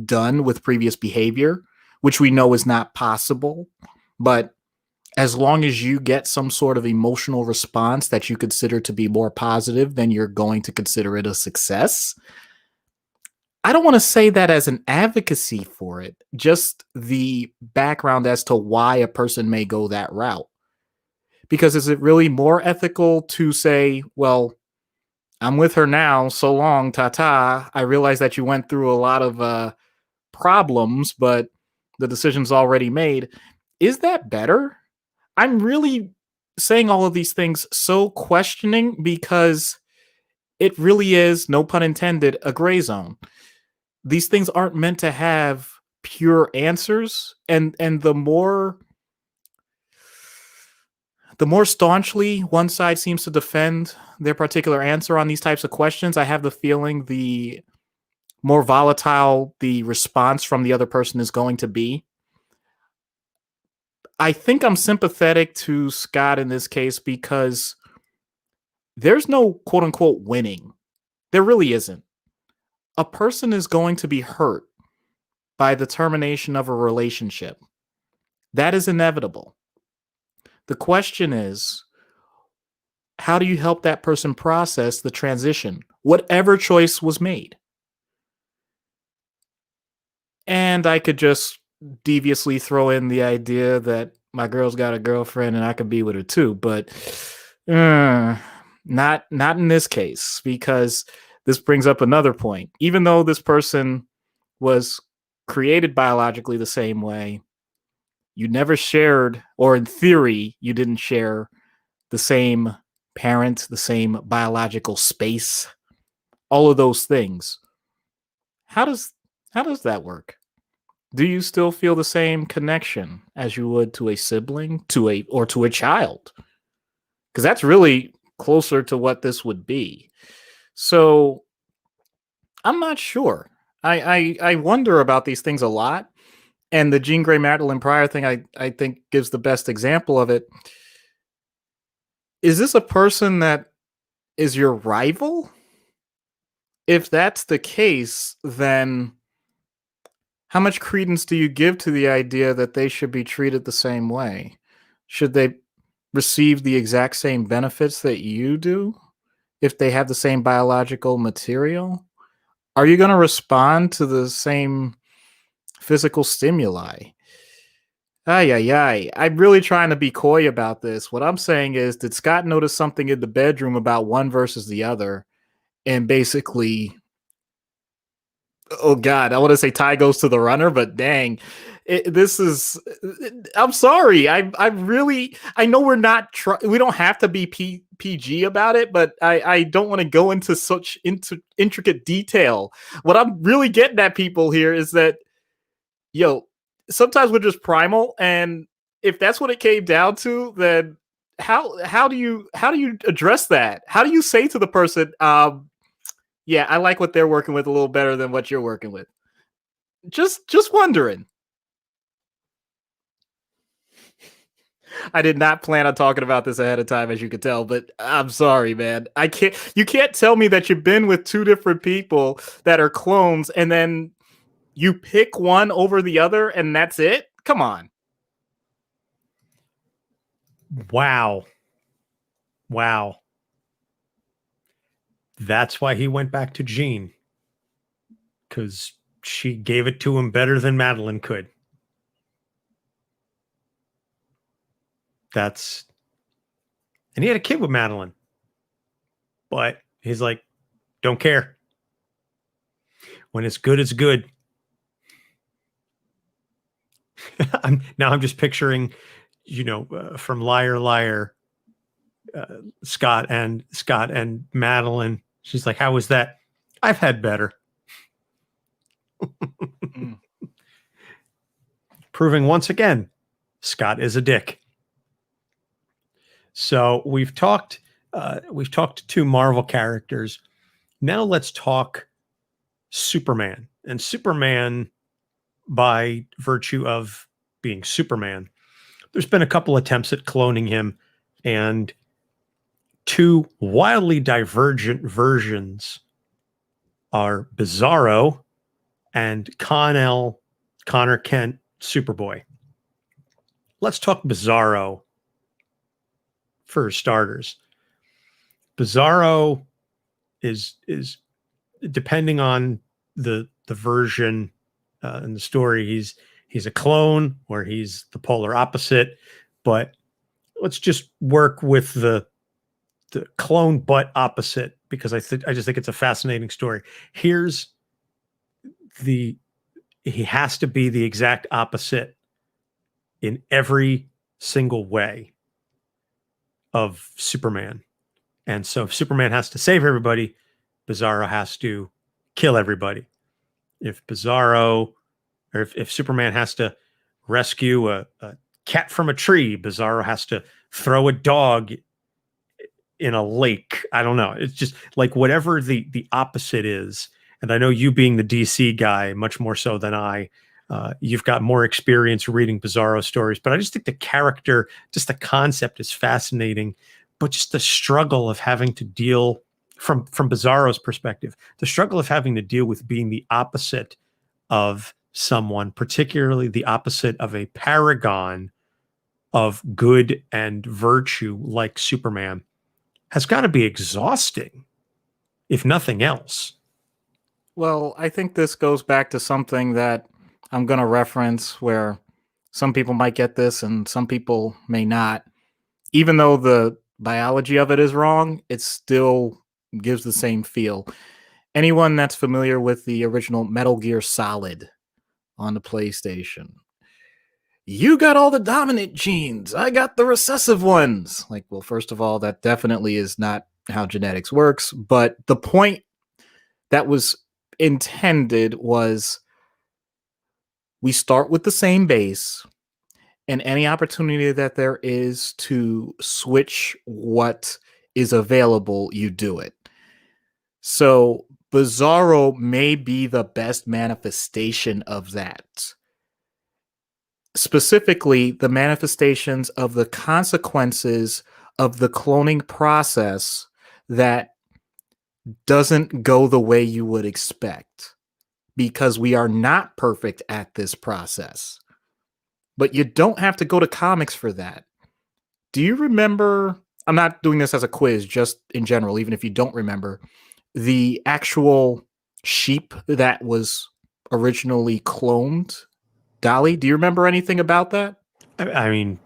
done with previous behavior, which we know is not possible. But as long as you get some sort of emotional response that you consider to be more positive, then you're going to consider it a success. I don't want to say that as an advocacy for it, just the background as to why a person may go that route. Because is it really more ethical to say, well, I'm with her now, so long, ta-ta. I realize that you went through a lot of problems, but the decision's already made. Is that better? I'm really saying all of these things so questioning because it really is, no pun intended, a gray zone. These things aren't meant to have pure answers, and the more staunchly one side seems to defend their particular answer on these types of questions, I have the feeling the more volatile the response from the other person is going to be. I think I'm sympathetic to Scott in this case because there's no quote unquote winning. There really isn't. A person is going to be hurt by the termination of a relationship. That is inevitable. The question is, how do you help that person process the transition, whatever choice was made? And I could just deviously throw in the idea that my girl's got a girlfriend and I could be with her too, but not in this case, because this brings up another point. Even though this person was created biologically the same way, you never shared, or in theory, you didn't share the same parent, the same biological space, all of those things. How does that work? Do you still feel the same connection as you would to a sibling, to a child? Because that's really closer to what this would be. So I'm not sure. I wonder about these things a lot. And the Jean Grey Madeline Pryor thing, I think gives the best example of it. Is this a person that is your rival? If that's the case, then how much credence do you give to the idea that they should be treated the same way? Should they receive the exact same benefits that you do if they have the same biological material? Are you going to respond to the same physical stimuli? Ay, ay, ay. I'm really trying to be coy about this. What I'm saying is, did Scott notice something in the bedroom about one versus the other? And basically, oh God, I want to say tie goes to the runner, but dang, this is. I'm sorry. I really. I know we're not. We don't have to be PG about it, but I don't want to go into such intricate detail. What I'm really getting at, people, here is that, yo, sometimes we're just primal, and if that's what it came down to, then how do you address that? How do you say to the person, yeah, I like what they're working with a little better than what you're working with? Just wondering. I did not plan on talking about this ahead of time, as you could tell, but I'm sorry, man. You can't tell me that you've been with two different people that are clones and then you pick one over the other and that's it? Come on. Wow. That's why he went back to Jean, because she gave it to him better than Madeline could. And he had a kid with Madeline, but he's like, don't care. When it's good, it's good. I'm just picturing, from Liar Liar, Scott and Madeline. She's like, how was that? I've had better. Proving once again, Scott is a dick. So we've talked two Marvel characters. Now let's talk Superman. And Superman, by virtue of being Superman, there's been a couple attempts at cloning him, and two wildly divergent versions are Bizarro and Connor Kent Superboy. Let's talk Bizarro for starters. Bizarro is depending on the version in the story, he's a clone or he's the polar opposite, but let's just work with the clone but opposite, because I just think it's a fascinating story. He has to be the exact opposite in every single way of Superman. And so if Superman has to save everybody, Bizarro has to kill everybody. If Superman has to rescue a cat from a tree, Bizarro has to throw a dog in a lake. I don't know. It's just like whatever the opposite is. And I know you, being the DC guy, much more so than I, you've got more experience reading Bizarro stories, but I just think the character, just the concept is fascinating, but just the struggle of having to deal from Bizarro's perspective, the struggle of having to deal with being the opposite of someone, particularly the opposite of a paragon of good and virtue like Superman, has got to be exhausting, if nothing else. Well, I think this goes back to something that I'm going to reference where some people might get this and some people may not. Even though the biology of it is wrong, it still gives the same feel. Anyone that's familiar with the original Metal Gear Solid on the PlayStation, you got all the dominant genes, I got the recessive ones. Like, well, first of all, that definitely is not how genetics works. But the point that was intended was we start with the same base, and any opportunity that there is to switch what is available, you do it. So Bizarro may be the best manifestation of that. Specifically, the manifestations of the consequences of the cloning process that doesn't go the way you would expect, because we are not perfect at this process. But you don't have to go to comics for that. Do you remember? I'm not doing this as a quiz, just in general, even if you don't remember, the actual sheep that was originally cloned? Dolly, do you remember anything about that? I mean,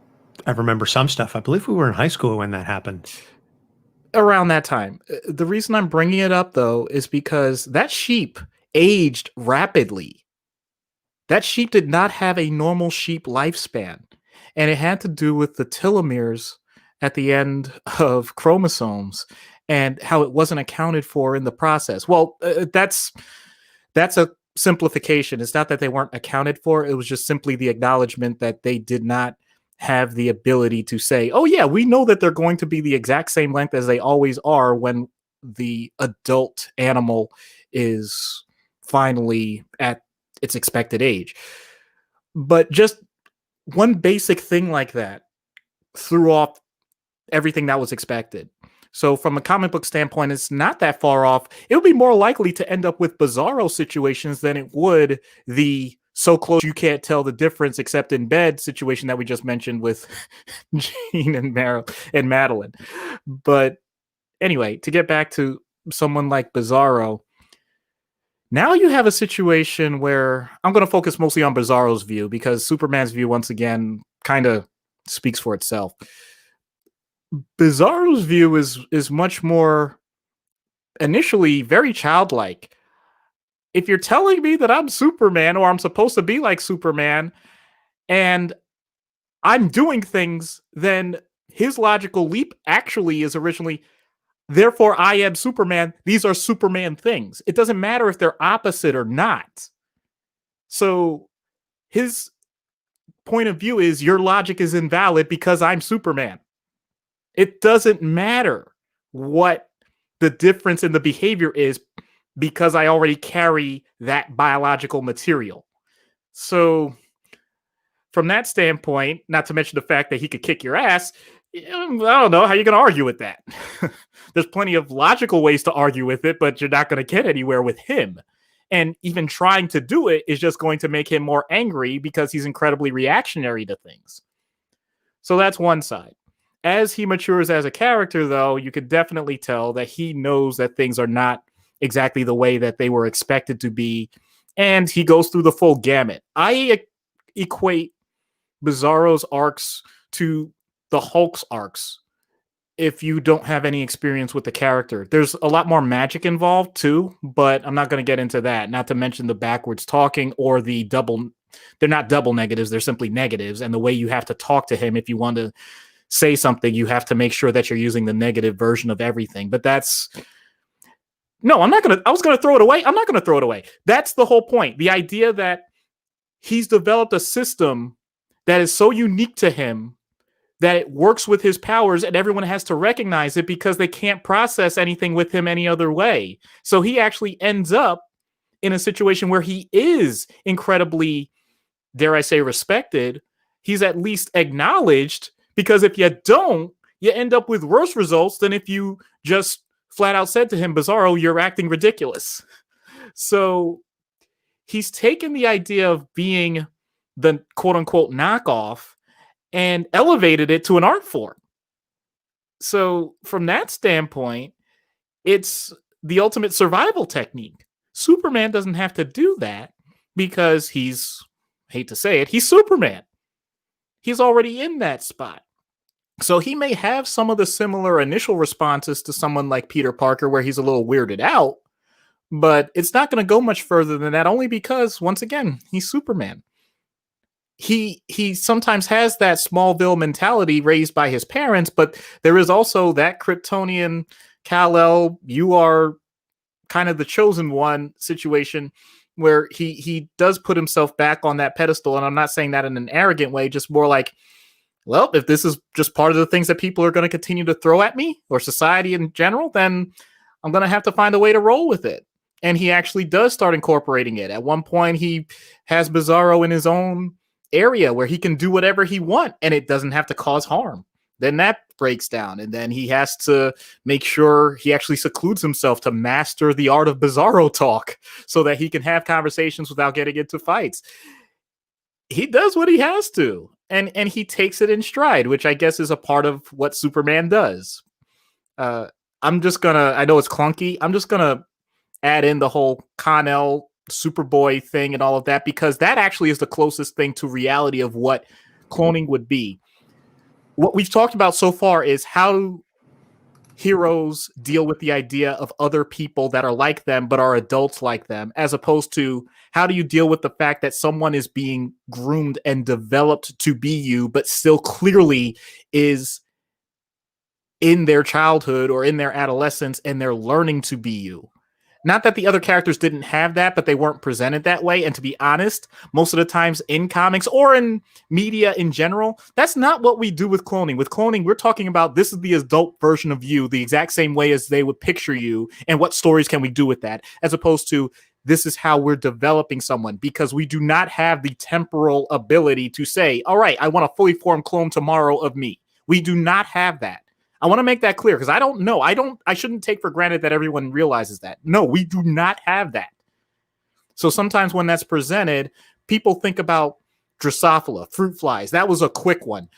I remember some stuff. I believe we were in high school when that happened. Around that time. The reason I'm bringing it up, though, is because that sheep aged rapidly. That sheep did not have a normal sheep lifespan, and it had to do with the telomeres at the end of chromosomes and how it wasn't accounted for in the process. Well, that's a simplification. It's not that they weren't accounted for. It was just simply the acknowledgement that they did not have the ability to say, oh yeah, we know that they're going to be the exact same length as they always are when the adult animal is finally at its expected age. But just one basic thing like that threw off everything that was expected. So from a comic book standpoint, it's not that far off. It would be more likely to end up with Bizarro situations than it would the so close you can't tell the difference except in bed situation that we just mentioned with Jean and Madeline. But anyway, to get back to someone like Bizarro, now you have a situation where I'm going to focus mostly on Bizarro's view because Superman's view, once again, kind of speaks for itself. Bizarro's view is much more initially very childlike. If you're telling me that I'm Superman or I'm supposed to be like Superman and I'm doing things, then his logical leap actually is originally, therefore I am Superman. These are Superman things. It doesn't matter if they're opposite or not. So his point of view is your logic is invalid because I'm Superman. It doesn't matter what the difference in the behavior is because I already carry that biological material. So from that standpoint, not to mention the fact that he could kick your ass, I don't know how you're going to argue with that. There's plenty of logical ways to argue with it, but you're not going to get anywhere with him. And even trying to do it is just going to make him more angry because he's incredibly reactionary to things. So that's one side. As he matures as a character, though, you could definitely tell that he knows that things are not exactly the way that they were expected to be. And he goes through the full gamut. I equate Bizarro's arcs to the Hulk's arcs if you don't have any experience with the character. There's a lot more magic involved, too, but I'm not going to get into that. Not to mention the backwards talking or the double. They're not double negatives. They're simply negatives. And the way you have to talk to him if you want to say something, you have to make sure that you're using the negative version of everything. But that's no, I'm not going to, I was going to throw it away. I'm not going to throw it away. That's the whole point. The idea that he's developed a system that is so unique to him that it works with his powers and everyone has to recognize it because they can't process anything with him any other way. So he actually ends up in a situation where he is incredibly, dare I say, respected. He's at least acknowledged. Because if you don't, you end up with worse results than if you just flat out said to him, Bizarro, you're acting ridiculous. So he's taken the idea of being the quote unquote knockoff and elevated it to an art form. So from that standpoint, it's the ultimate survival technique. Superman doesn't have to do that because he's, hate to say it, he's Superman. He's already in that spot. So he may have some of the similar initial responses to someone like Peter Parker where he's a little weirded out, but it's not going to go much further than that, only because, once again, he's Superman. He sometimes has that Smallville mentality raised by his parents, but there is also that Kryptonian Kal-El, you are kind of the chosen one situation where he does put himself back on that pedestal. And I'm not saying that in an arrogant way, just more like, well, if this is just part of the things that people are going to continue to throw at me or society in general, then I'm going to have to find a way to roll with it. And he actually does start incorporating it. At one point, he has Bizarro in his own area where he can do whatever he wants and it doesn't have to cause harm. Then that breaks down, and then he has to make sure he actually secludes himself to master the art of Bizarro talk so that he can have conversations without getting into fights. He does what he has to, and he takes it in stride, which I guess is a part of what Superman does. I'm just gonna, I know it's clunky, I'm just gonna add in the whole Con-El Superboy thing and all of that, because that actually is the closest thing to reality of what cloning would be. What we've talked about so far is how heroes deal with the idea of other people that are like them but are adults like them, as opposed to how do you deal with the fact that someone is being groomed and developed to be you but still clearly is in their childhood or in their adolescence and they're learning to be you. Not that the other characters didn't have that, but they weren't presented that way. And to be honest, most of the times in comics or in media in general, that's not what we do with cloning. With cloning, we're talking about this is the adult version of you, the exact same way as they would picture you, and what stories can we do with that, as opposed to this is how we're developing someone, because we do not have the temporal ability to say, all right, I want a fully formed clone tomorrow of me. We do not have that. I want to make that clear because I don't know. I shouldn't take for granted that everyone realizes that. No, we do not have that. So sometimes when that's presented, people think about Drosophila, fruit flies. That was a quick one.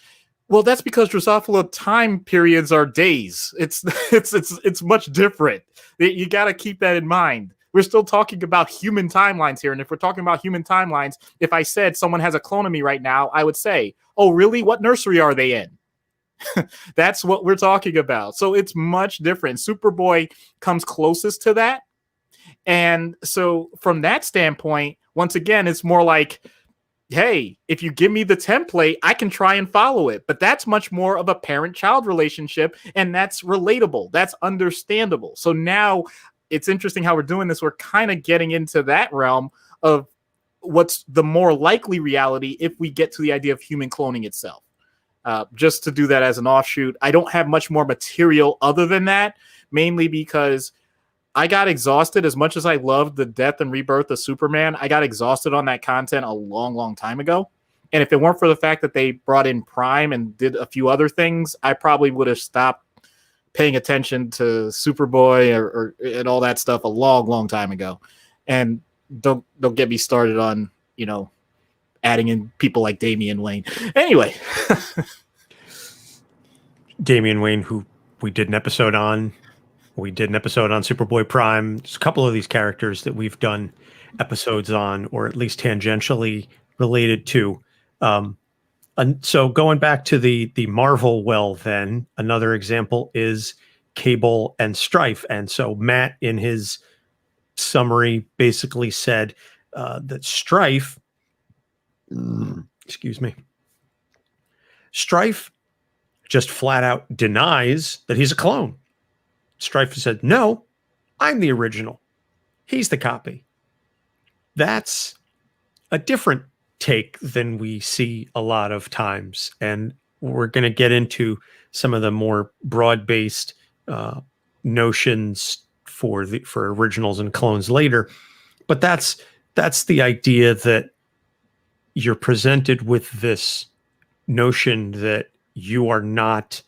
Well, that's because Drosophila time periods are days. It's much different. You got to keep that in mind. We're still talking about human timelines here. And if we're talking about human timelines, if I said someone has a clone of me right now, I would say, oh, really? What nursery are they in? That's what we're talking about. So it's much different. Superboy comes closest to that. And so from that standpoint, once again, it's more like, hey, if you give me the template, I can try and follow it. But that's much more of a parent-child relationship, and that's relatable. That's understandable. So now it's interesting how we're doing this. We're kind of getting into that realm of what's the more likely reality if we get to the idea of human cloning itself. Just to do that as an offshoot. I don't have much more material other than that, mainly because I got exhausted. As much as I loved the death and rebirth of Superman, I got exhausted on that content a long, long time ago. And if it weren't for the fact that they brought in Prime and did a few other things, I probably would have stopped paying attention to Superboy or and all that stuff a long, long time ago. And don't get me started on, adding in people like Damian Wayne. Anyway. Damian Wayne, who we did an episode on. We did an episode on Superboy Prime. There's a couple of these characters that we've done episodes on, or at least tangentially related to. And so going back to the Marvel well, then another example is Cable and Strife. And so Matt, in his summary, basically said that Strife, Strife just flat out denies that he's a clone. Strife said, no, I'm the original. He's the copy. That's a different take than we see a lot of times. And we're going to get into some of the more broad-based notions for originals and clones later. But that's the idea that you're presented with this notion that you are not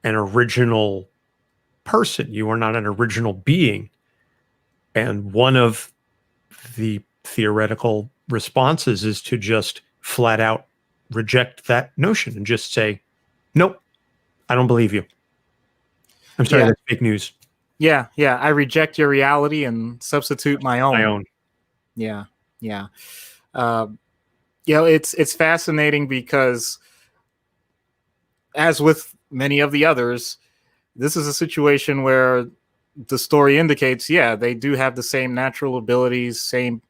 an original person. You are not an original being. And one of the theoretical responses is to just flat out reject that notion and just say, nope, I don't believe you. I'm sorry, Yeah. that's fake news. Yeah, I reject your reality and substitute my own. My own. Yeah. It's fascinating because, as with many of the others, this is a situation where the story indicates, yeah, they do have the same natural abilities, same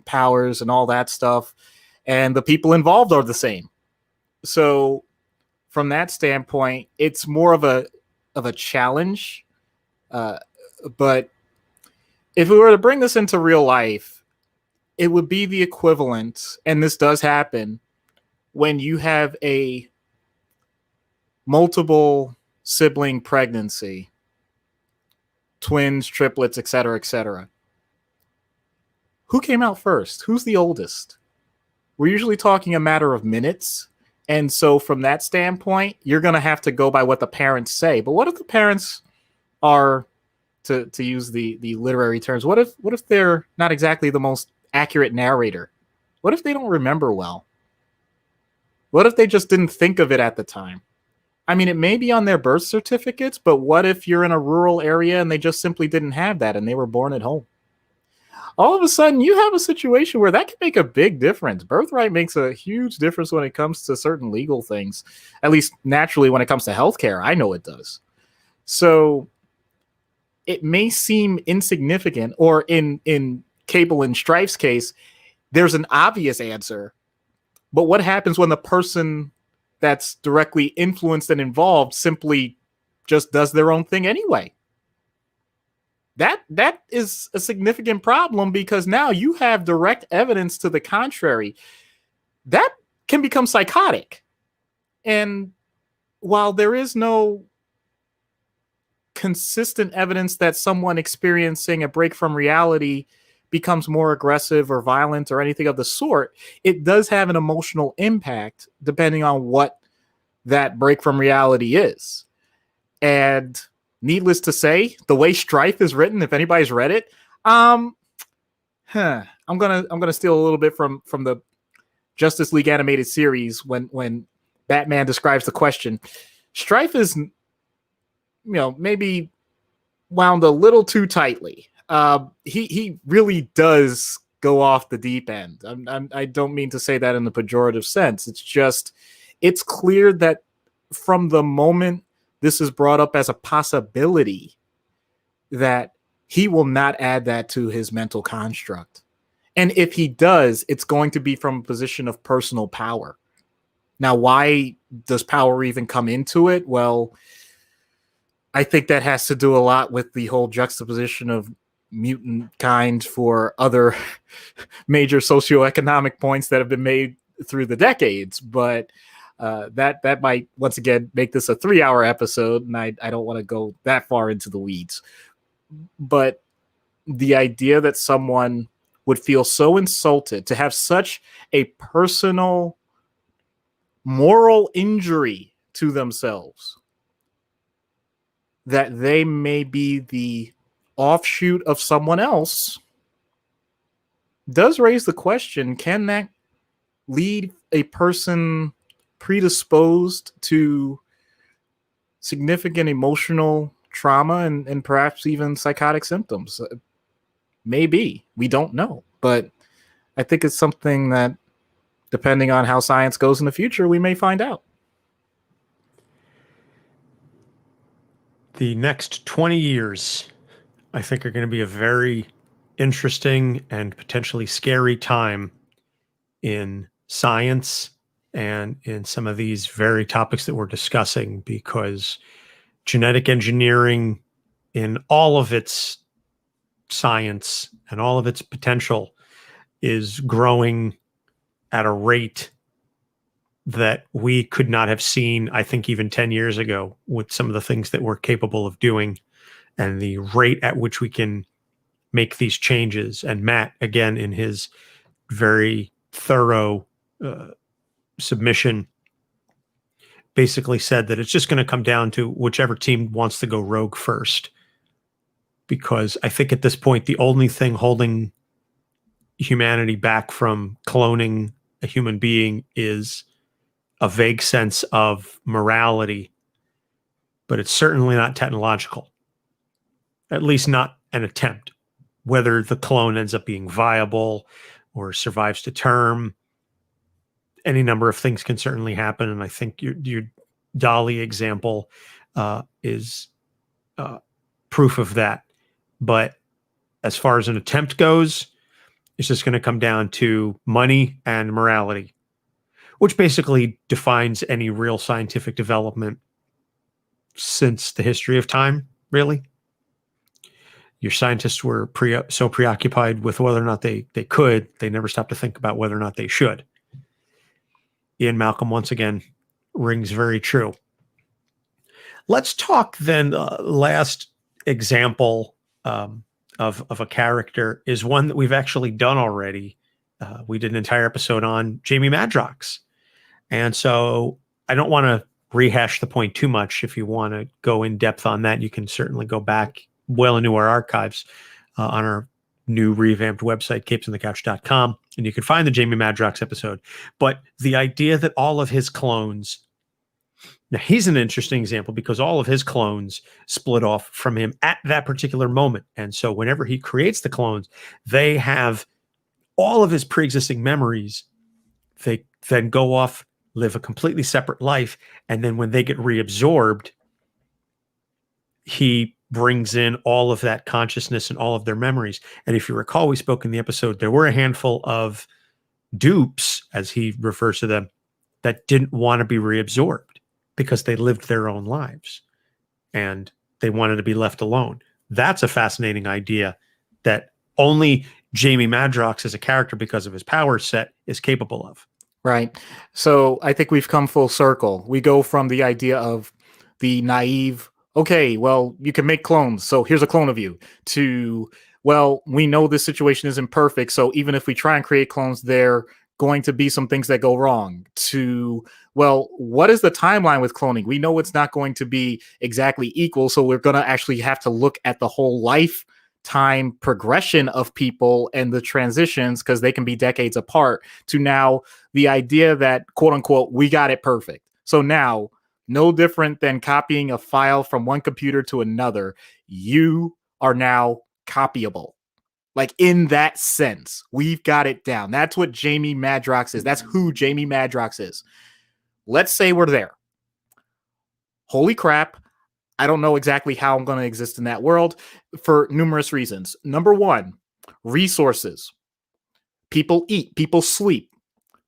powers, and all that stuff, and the people involved are the same. So, from that standpoint, it's more of a challenge. But if we were to bring this into real life, it would be the equivalent, and this does happen, when you have a multiple sibling pregnancy, twins, triplets, etc., etc. Who came out first? Who's the oldest? We're usually talking a matter of minutes. And so from that standpoint, you're going to have to go by what the parents say. But what if the parents are, to use the literary terms, what if they're not exactly the most accurate narrator? What if they don't remember well? What if they just didn't think of it at the time? I mean, it may be on their birth certificates, but what if you're in a rural area and they just simply didn't have that and they were born at home? All of a sudden, you have a situation where that can make a big difference. Birthright makes a huge difference when it comes to certain legal things, at least naturally when it comes to healthcare. I know it does. So it may seem insignificant, or in Cable and Strife's case, there's an obvious answer. But what happens when the person that's directly influenced and involved simply just does their own thing anyway? That is a significant problem, because now you have direct evidence to the contrary. That can become psychotic. And while there is no consistent evidence that someone experiencing a break from reality becomes more aggressive or violent or anything of the sort, it does have an emotional impact depending on what that break from reality is. And needless to say, the way Strife is written, if anybody's read it, I'm gonna steal a little bit from the Justice League animated series when Batman describes the question. Strife is, maybe wound a little too tightly. He really does go off the deep end. I don't mean to say that in the pejorative sense. It's just, it's clear that from the moment this is brought up as a possibility, that he will not add that to his mental construct. And if he does, it's going to be from a position of personal power. Now, why does power even come into it? Well, I think that has to do a lot with the whole juxtaposition of mutant kind for other major socioeconomic points that have been made through the decades. But that might, once again, make this a 3-hour episode, and I don't want to go that far into the weeds. But the idea that someone would feel so insulted to have such a personal moral injury to themselves that they may be the offshoot of someone else does raise the question, can that lead a person predisposed to significant emotional trauma and perhaps even psychotic symptoms? Maybe. We don't know. But I think it's something that, depending on how science goes in the future, we may find out. The next 20 years, I think, are going to be a very interesting and potentially scary time in science and in some of these very topics that we're discussing, because genetic engineering, in all of its science and all of its potential, is growing at a rate that we could not have seen, I think, even 10 years ago, with some of the things that we're capable of doing and the rate at which we can make these changes. And Matt, again, in his very thorough submission, basically said that it's just going to come down to whichever team wants to go rogue first. Because I think at this point, the only thing holding humanity back from cloning a human being is a vague sense of morality, but it's certainly not technological, at least not an attempt. Whether the clone ends up being viable or survives to term, any number of things can certainly happen. And I think your Dolly example is proof of that. But as far as an attempt goes, it's just going to come down to money and morality, which basically defines any real scientific development since the history of time, really. Your scientists were so preoccupied with whether or not they could, they never stopped to think about whether or not they should. Ian Malcolm, once again, rings very true. Let's talk then, last example of a character is one that we've actually done already. We did an entire episode on Jamie Madrox. And so I don't want to rehash the point too much. If you want to go in depth on that, you can certainly go back well into our archives on our new revamped website, capesonthecouch.com, and you can find the Jamie Madrox episode. But the idea that all of his clones, now he's an interesting example because all of his clones split off from him at that particular moment. And so whenever he creates the clones, they have all of his pre-existing memories. They then go off, live a completely separate life. And then when they get reabsorbed, he brings in all of that consciousness and all of their memories. And if you recall, we spoke in the episode, there were a handful of dupes, as he refers to them, that didn't want to be reabsorbed because they lived their own lives and they wanted to be left alone. That's a fascinating idea that only Jamie Madrox as a character, because of his power set, is capable of. Right. So I think we've come full circle. We go from the idea of the naive, okay, well, you can make clones, so here's a clone of you, to, well, we know this situation isn't perfect, so even if we try and create clones, there are going to be some things that go wrong, to, well, what is the timeline with cloning? We know it's not going to be exactly equal, so we're going to actually have to look at the whole lifetime progression of people and the transitions, because they can be decades apart, to now the idea that, quote unquote, we got it perfect. So now, no different than copying a file from one computer to another, you are now copyable. Like, in that sense, we've got it down. That's what Jamie Madrox is. That's who Jamie Madrox is. Let's say we're there. Holy crap. I don't know exactly how I'm going to exist in that world for numerous reasons. Number one, resources. People eat, people sleep.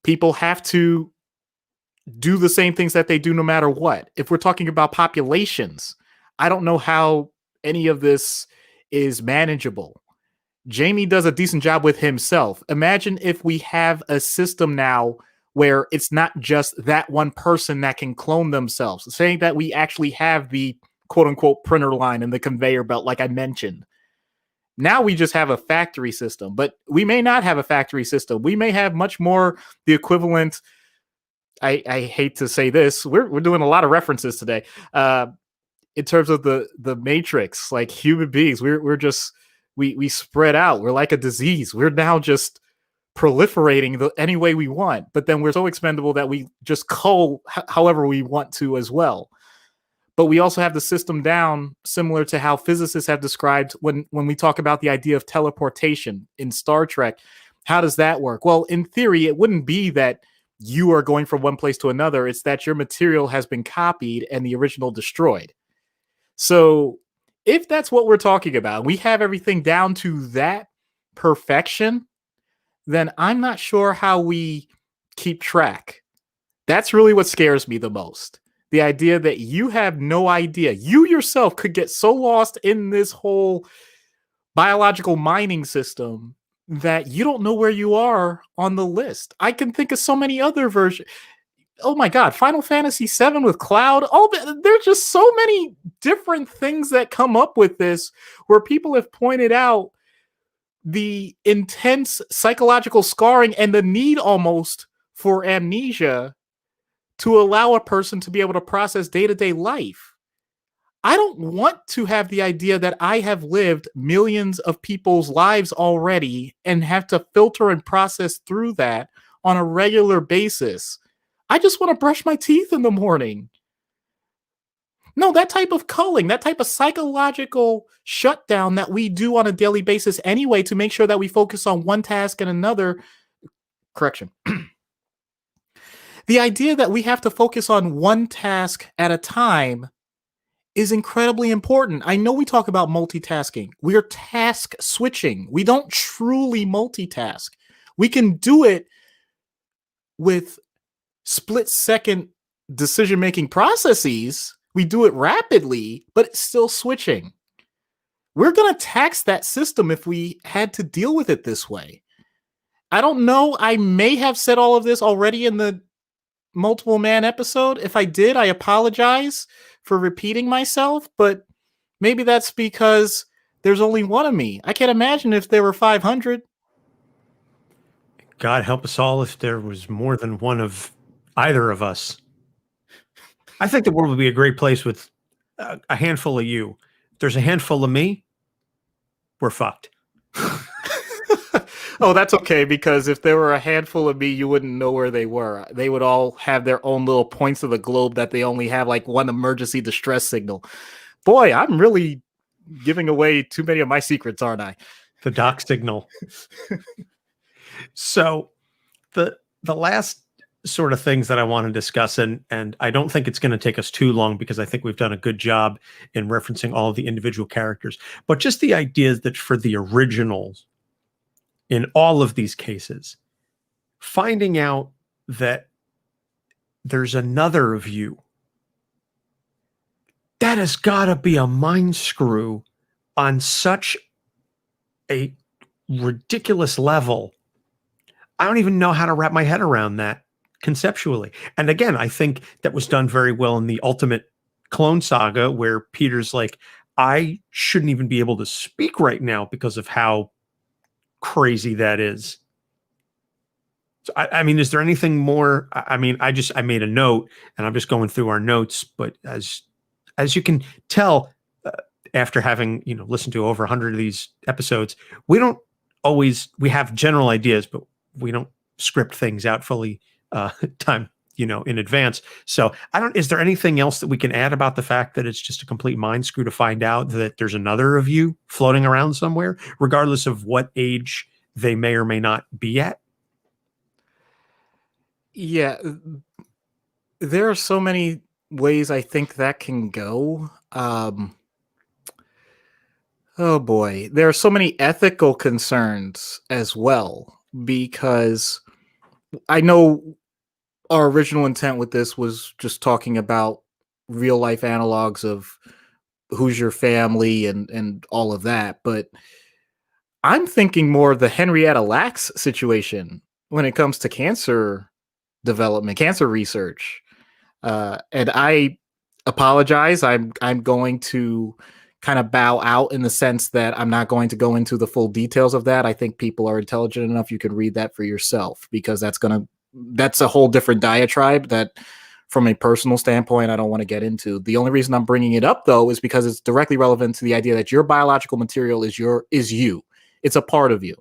People have to do the same things that they do no matter what. If we're talking about populations, I don't know how any of this is manageable. Jamie does a decent job with himself. Imagine if we have a system now where it's not just that one person that can clone themselves, saying that we actually have the quote unquote printer line and the conveyor belt, like I mentioned. Now we just have a factory system, but we may not have a factory system. We may have much more the equivalent. I hate to say this. We're doing a lot of references today in terms of the Matrix. Like, human beings, we're just we spread out. We're like a disease. We're now just proliferating any way we want. But then we're so expendable that we just cull however we want to as well. But we also have the system down, similar to how physicists have described when we talk about the idea of teleportation in Star Trek. How does that work? Well, in theory, it wouldn't be that you are going from one place to another. It's that your material has been copied and the original destroyed. So if that's what we're talking about, we have everything down to that perfection, then I'm not sure how we keep track. That's really what scares me the most. The idea that you have no idea. You yourself could get so lost in this whole biological mining system that you don't know where you are on the list. I can think of so many other versions. Oh my God, Final Fantasy VII with Cloud. There's just so many different things that come up with this, where people have pointed out the intense psychological scarring and the need almost for amnesia to allow a person to be able to process day-to-day life. I don't want to have the idea that I have lived millions of people's lives already and have to filter and process through that on a regular basis. I just want to brush my teeth in the morning. No, that type of culling, that type of psychological shutdown that we do on a daily basis anyway to make sure that we focus on one task and another. Correction. The idea that we have to focus on one task at a time is incredibly important. I know we talk about multitasking. We are task switching. We don't truly multitask. We can do it with split second decision making processes. We do it rapidly, but it's still switching. We're going to tax that system if we had to deal with it this way. I don't know. I may have said all of this already in the multiple man episode. If I did, I apologize for repeating myself, but maybe that's because there's only one of me. I can't imagine if there were 500. God help us all if there was more than one of either of us. I think the world would be a great place with a handful of you. If there's a handful of me, we're fucked. Oh, that's okay, because if there were a handful of me, you wouldn't know where they were. They would all have their own little points of the globe that they only have like one emergency distress signal. Boy, I'm really giving away too many of my secrets, aren't I? The doc signal. So the last sort of things that I want to discuss, and I don't think it's going to take us too long because I think we've done a good job in referencing all of the individual characters, but just the idea that for the originals, in all of these cases, finding out that there's another of you, that has got to be a mind screw on such a ridiculous level. I don't even know how to wrap my head around that conceptually. And again, I think that was done very well in the Ultimate Clone Saga, where Peter's like, I shouldn't even be able to speak right now because of how crazy that is. So I mean, is there anything more? I mean, I made a note and I'm just going through our notes, but as you can tell, after having, listened to over 100 of these episodes, we have general ideas, but we don't script things out fully time, in advance. So is there anything else that we can add about the fact that it's just a complete mind screw to find out that there's another of you floating around somewhere, regardless of what age they may or may not be at? Yeah, there are so many ways I think that can go. Oh boy, there are so many ethical concerns as well, because I know our original intent with this was just talking about real life analogs of who's your family and all of that, but I'm thinking more of the Henrietta Lacks situation when it comes to cancer development, cancer research. And I apologize. I'm going to kind of bow out in the sense that I'm not going to go into the full details of that. I think people are intelligent enough. You can read that for yourself, because that's a whole different diatribe that from a personal standpoint, I don't want to get into. The only reason I'm bringing it up though, is because it's directly relevant to the idea that your biological material is you. It's a part of you.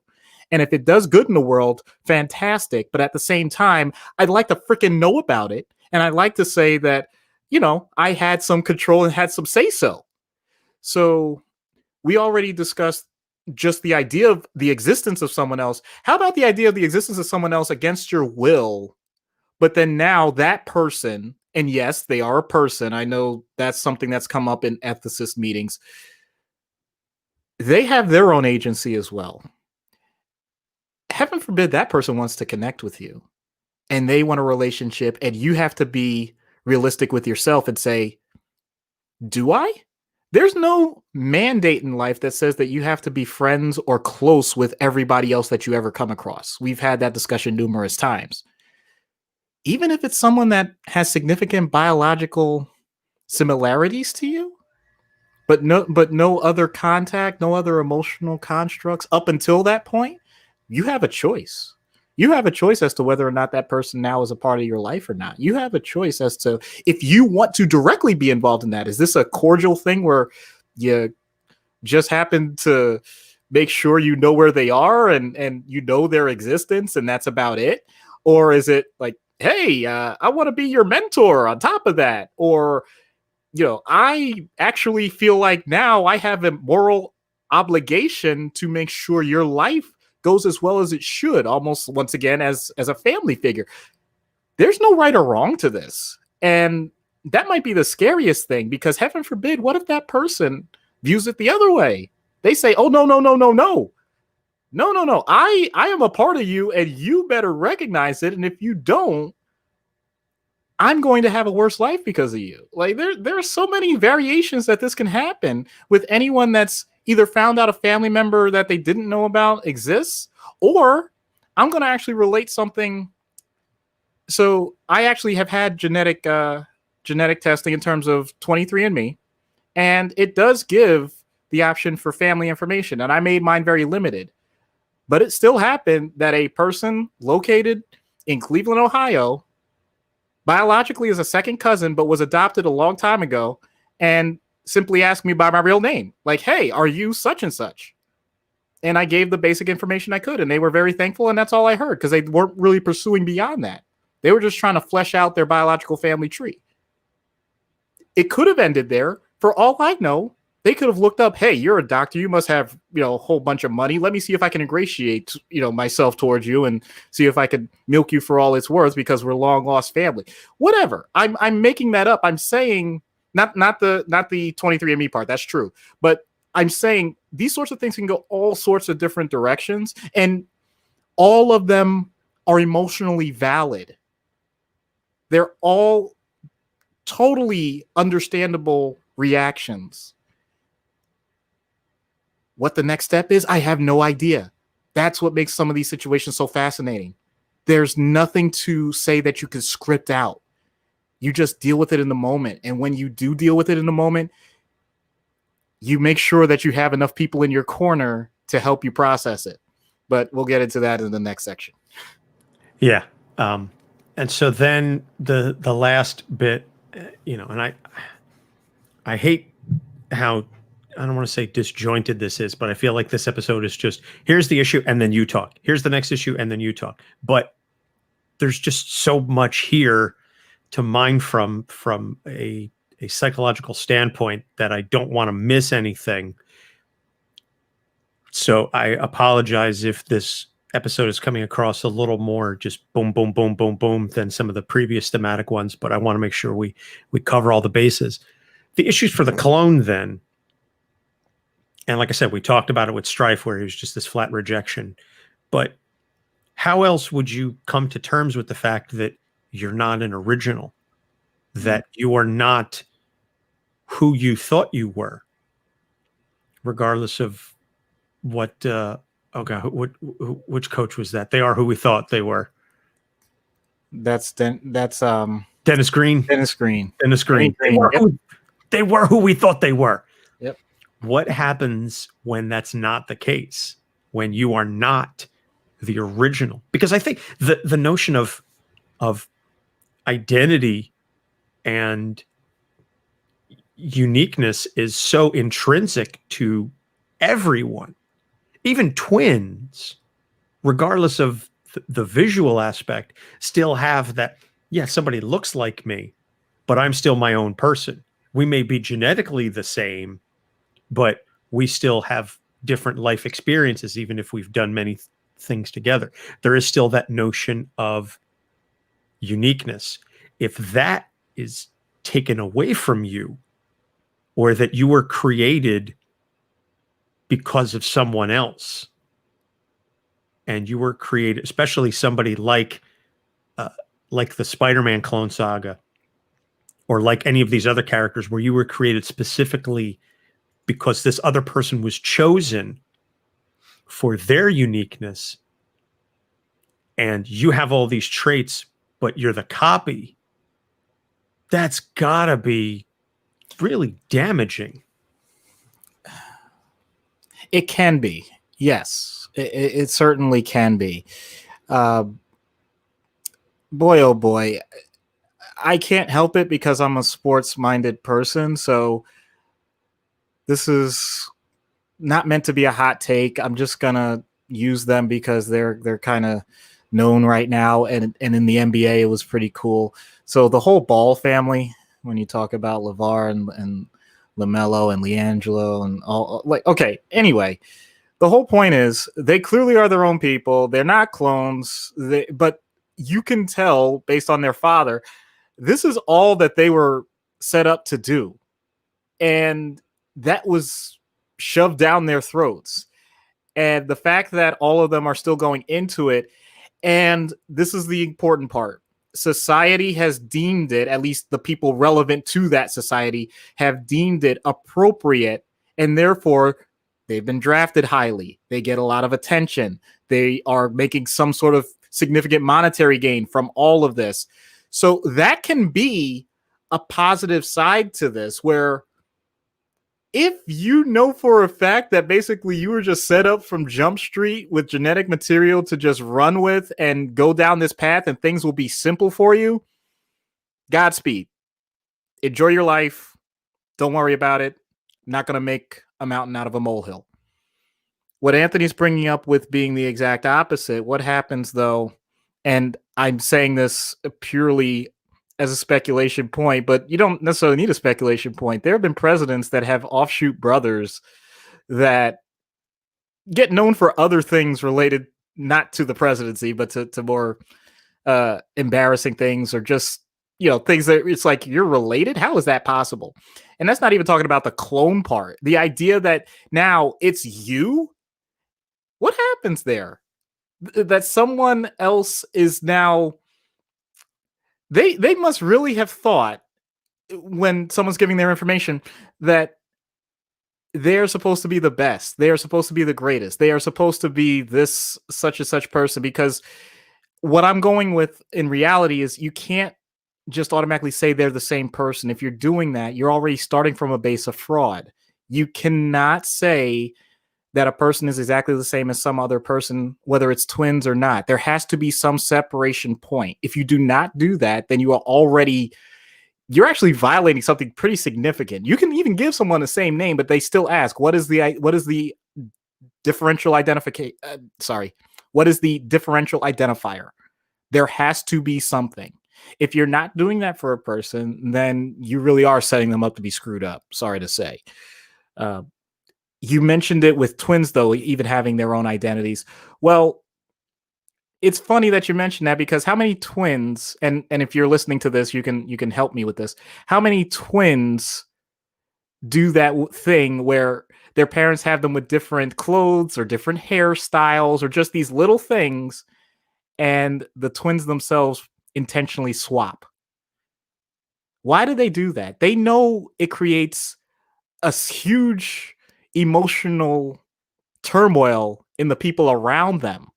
And if it does good in the world, fantastic. But at the same time, I'd like to freaking know about it. And I'd like to say that, I had some control and had some say so. So we already discussed just the idea of the existence of someone else. How about the idea of the existence of someone else against your will? But then now that person, and yes, they are a person. I know that's something that's come up in ethicist meetings. They have their own agency as well. Heaven forbid that person wants to connect with you and they want a relationship, and you have to be realistic with yourself and say, do I? There's no mandate in life that says that you have to be friends or close with everybody else that you ever come across. We've had that discussion numerous times. Even if it's someone that has significant biological similarities to you, but no other contact, no other emotional constructs up until that point, you have a choice. You have a choice as to whether or not that person now is a part of your life or not. You have a choice as to if you want to directly be involved in that. Is this a cordial thing where you just happen to make sure you know where they are and you know their existence and that's about it? Or is it like, hey, I want to be your mentor on top of that? Or, I actually feel like now I have a moral obligation to make sure your life goes as well as it should, almost once again as a family figure. There's no right or wrong to this. And that might be the scariest thing, because heaven forbid, what if that person views it the other way? They say, oh, no, no, no, no, no. No, no, no. I am a part of you and you better recognize it. And if you don't, I'm going to have a worse life because of you. Like there are so many variations that this can happen with anyone that's either found out a family member that they didn't know about exists, or I'm going to actually relate something. So I actually have had genetic testing in terms of 23andMe, and it does give the option for family information. And I made mine very limited, but it still happened that a person located in Cleveland, Ohio, biologically is a second cousin, but was adopted a long time ago, and simply asked me by my real name. Like, hey, are you such and such? And I gave the basic information I could, and they were very thankful, and that's all I heard, because they weren't really pursuing beyond that. They were just trying to flesh out their biological family tree. It could have ended there. For all I know, they could have looked up, hey, you're a doctor. You must have, a whole bunch of money. Let me see if I can ingratiate, myself towards you and see if I could milk you for all it's worth because we're long lost family. Whatever. I'm making that up. I'm saying not the 23andMe part. That's true. But I'm saying these sorts of things can go all sorts of different directions, and all of them are emotionally valid. They're all totally understandable reactions. What the next step is, I have no idea. That's what makes some of these situations so fascinating. There's nothing to say that you can script out. You just deal with it in the moment. And when you do deal with it in the moment, you make sure that you have enough people in your corner to help you process it. But we'll get into that in the next section. Yeah. And so then the last bit, and I hate how, I don't want to say disjointed this is, but I feel like this episode is just, here's the issue and then you talk. Here's the next issue and then you talk. But there's just so much here to mine from a psychological standpoint that I don't want to miss anything. So I apologize if this episode is coming across a little more just boom, boom, boom, boom, boom than some of the previous thematic ones, but I want to make sure we cover all the bases. The issues for the clone then, and like I said, we talked about it with Strife, where he was just this flat rejection. But how else would you come to terms with the fact that you're not an original, that you are not who you thought you were, regardless of what? Which coach was that? They are who we thought they were. That's Dennis Green. Dennis Green. They were who we thought they were. Yep. What happens when that's not the case? When you are not the original? Because I think the notion of identity and uniqueness is so intrinsic to everyone, even twins, regardless of the visual aspect, still have that. Yeah, somebody looks like me, but I'm still my own person. We may be genetically the same, but we still have different life experiences, even if we've done many things together. There is still that notion of uniqueness. If that is taken away from you, or that you were created because of someone else, and you were created, especially somebody like the Spider-Man clone saga, or like any of these other characters, where you were created specifically because this other person was chosen for their uniqueness, and you have all these traits, but you're the copy. That's gotta be really damaging. It can be. Yes, it certainly can be. Uh, boy, oh boy, I can't help it because I'm a sports-minded person. So this is not meant to be a hot take. I'm just gonna use them because they're kind of known right now, and in the NBA it was pretty cool. So the whole Ball family, when you talk about LeVar and LaMelo and LiAngelo and all, like, okay, anyway, the whole point is they clearly are their own people. They're not clones. But you can tell based on their father, this is all that they were set up to do, and that was shoved down their throats. And the fact that all of them are still going into it, and this is the important part, society has deemed it, at least the people relevant to that society have deemed it appropriate, and therefore they've been drafted highly. They get a lot of attention. They are making some sort of significant monetary gain from all of this. So that can be a positive side to this, where if you know for a fact that basically you were just set up from Jump Street with genetic material to just run with and go down this path and things will be simple for you, Godspeed. Enjoy your life. Don't worry about it. Not going to make a mountain out of a molehill. What Anthony's bringing up with being the exact opposite, what happens though, and I'm saying this purely as a speculation point, but you don't necessarily need a speculation point. There have been presidents that have offshoot brothers that get known for other things related not to the presidency, but to more embarrassing things, or just, things that it's like, you're related. How is that possible? And that's not even talking about the clone part. The idea that now it's you. What happens there? That someone else is now. They must really have thought, when someone's giving their information, that they're supposed to be the best. They are supposed to be the greatest. They are supposed to be this such and such person. Because what I'm going with in reality is, you can't just automatically say they're the same person. If you're doing that, you're already starting from a base of fraud. You cannot say that a person is exactly the same as some other person, whether it's twins or not. There has to be some separation point. If you do not do that, then you're actually violating something pretty significant. You can even give someone the same name, but they still ask, what is the differential identification? What is the differential identifier? There has to be something. If you're not doing that for a person, then you really are setting them up to be screwed up. Sorry to say. You mentioned it with twins, though, even having their own identities. Well, it's funny that you mentioned that, because how many twins, and if you're listening to this, you can help me with this. How many twins do that thing where their parents have them with different clothes or different hairstyles or just these little things, and the twins themselves intentionally swap? Why do they do that? They know it creates a huge emotional turmoil in the people around them.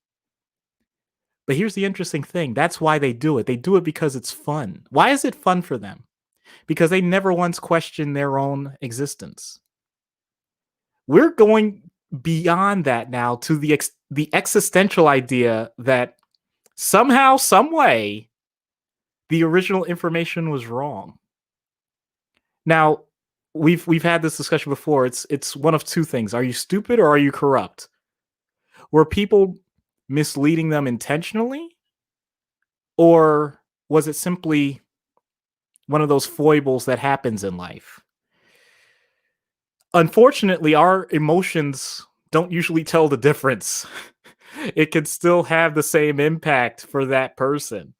But here's the interesting thing. That's why they do it. They do it because it's fun. Why is it fun for them? Because they never once question their own existence. We're going beyond that now to the existential idea that somehow, some way, the original information was wrong. Now, we've had this discussion before. It's one of two things. Are you stupid or are you corrupt? Were people misleading them intentionally? Or was it simply one of those foibles that happens in life? Unfortunately, our emotions don't usually tell the difference. It can still have the same impact for that person.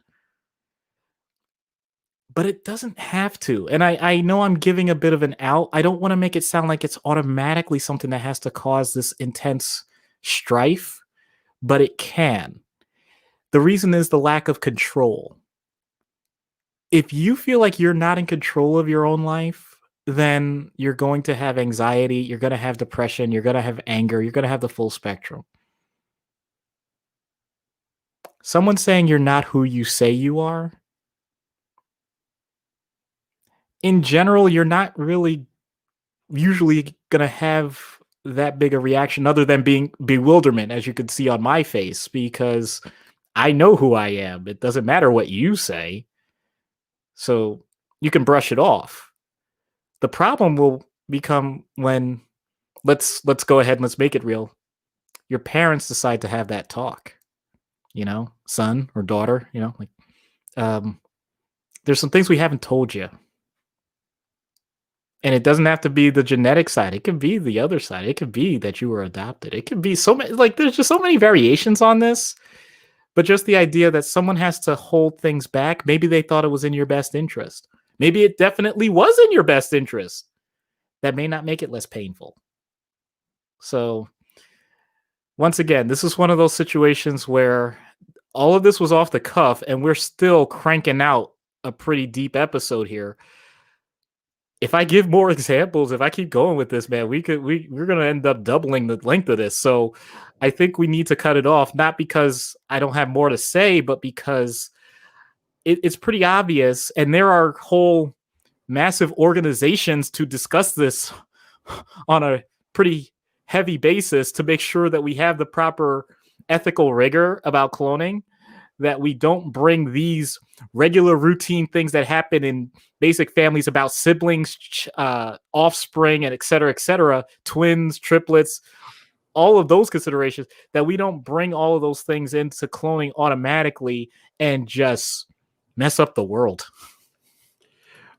But it doesn't have to. And I know I'm giving a bit of an out. I don't want to make it sound like it's automatically something that has to cause this intense strife, but it can. The reason is the lack of control. If you feel like you're not in control of your own life, then you're going to have anxiety, you're going to have depression, you're going to have anger, you're going to have the full spectrum. Someone saying you're not who you say you are, in general, you're not really usually going to have that big a reaction, other than being bewilderment, as you could see on my face, because I know who I am. It doesn't matter what you say. So you can brush it off. The problem will become when let's go ahead and let's make it real. Your parents decide to have that talk, son or daughter, like um there's some things we haven't told you. And it doesn't have to be the genetic side. It could be the other side. It could be that you were adopted. It could be so many, like, there's just so many variations on this. But just the idea that someone has to hold things back, maybe they thought it was in your best interest. Maybe it definitely was in your best interest. That may not make it less painful. So, once again, this is one of those situations where all of this was off the cuff, and we're still cranking out a pretty deep episode here. If I give more examples, if I keep going with this, man, we're gonna end up doubling the length of this. So I think we need to cut it off, not because I don't have more to say, but because it's pretty obvious, and there are whole massive organizations to discuss this on a pretty heavy basis to make sure that we have the proper ethical rigor about cloning, that we don't bring these regular routine things that happen in basic families about siblings, offspring, and et cetera, twins, triplets, all of those considerations, that we don't bring all of those things into cloning automatically and just mess up the world.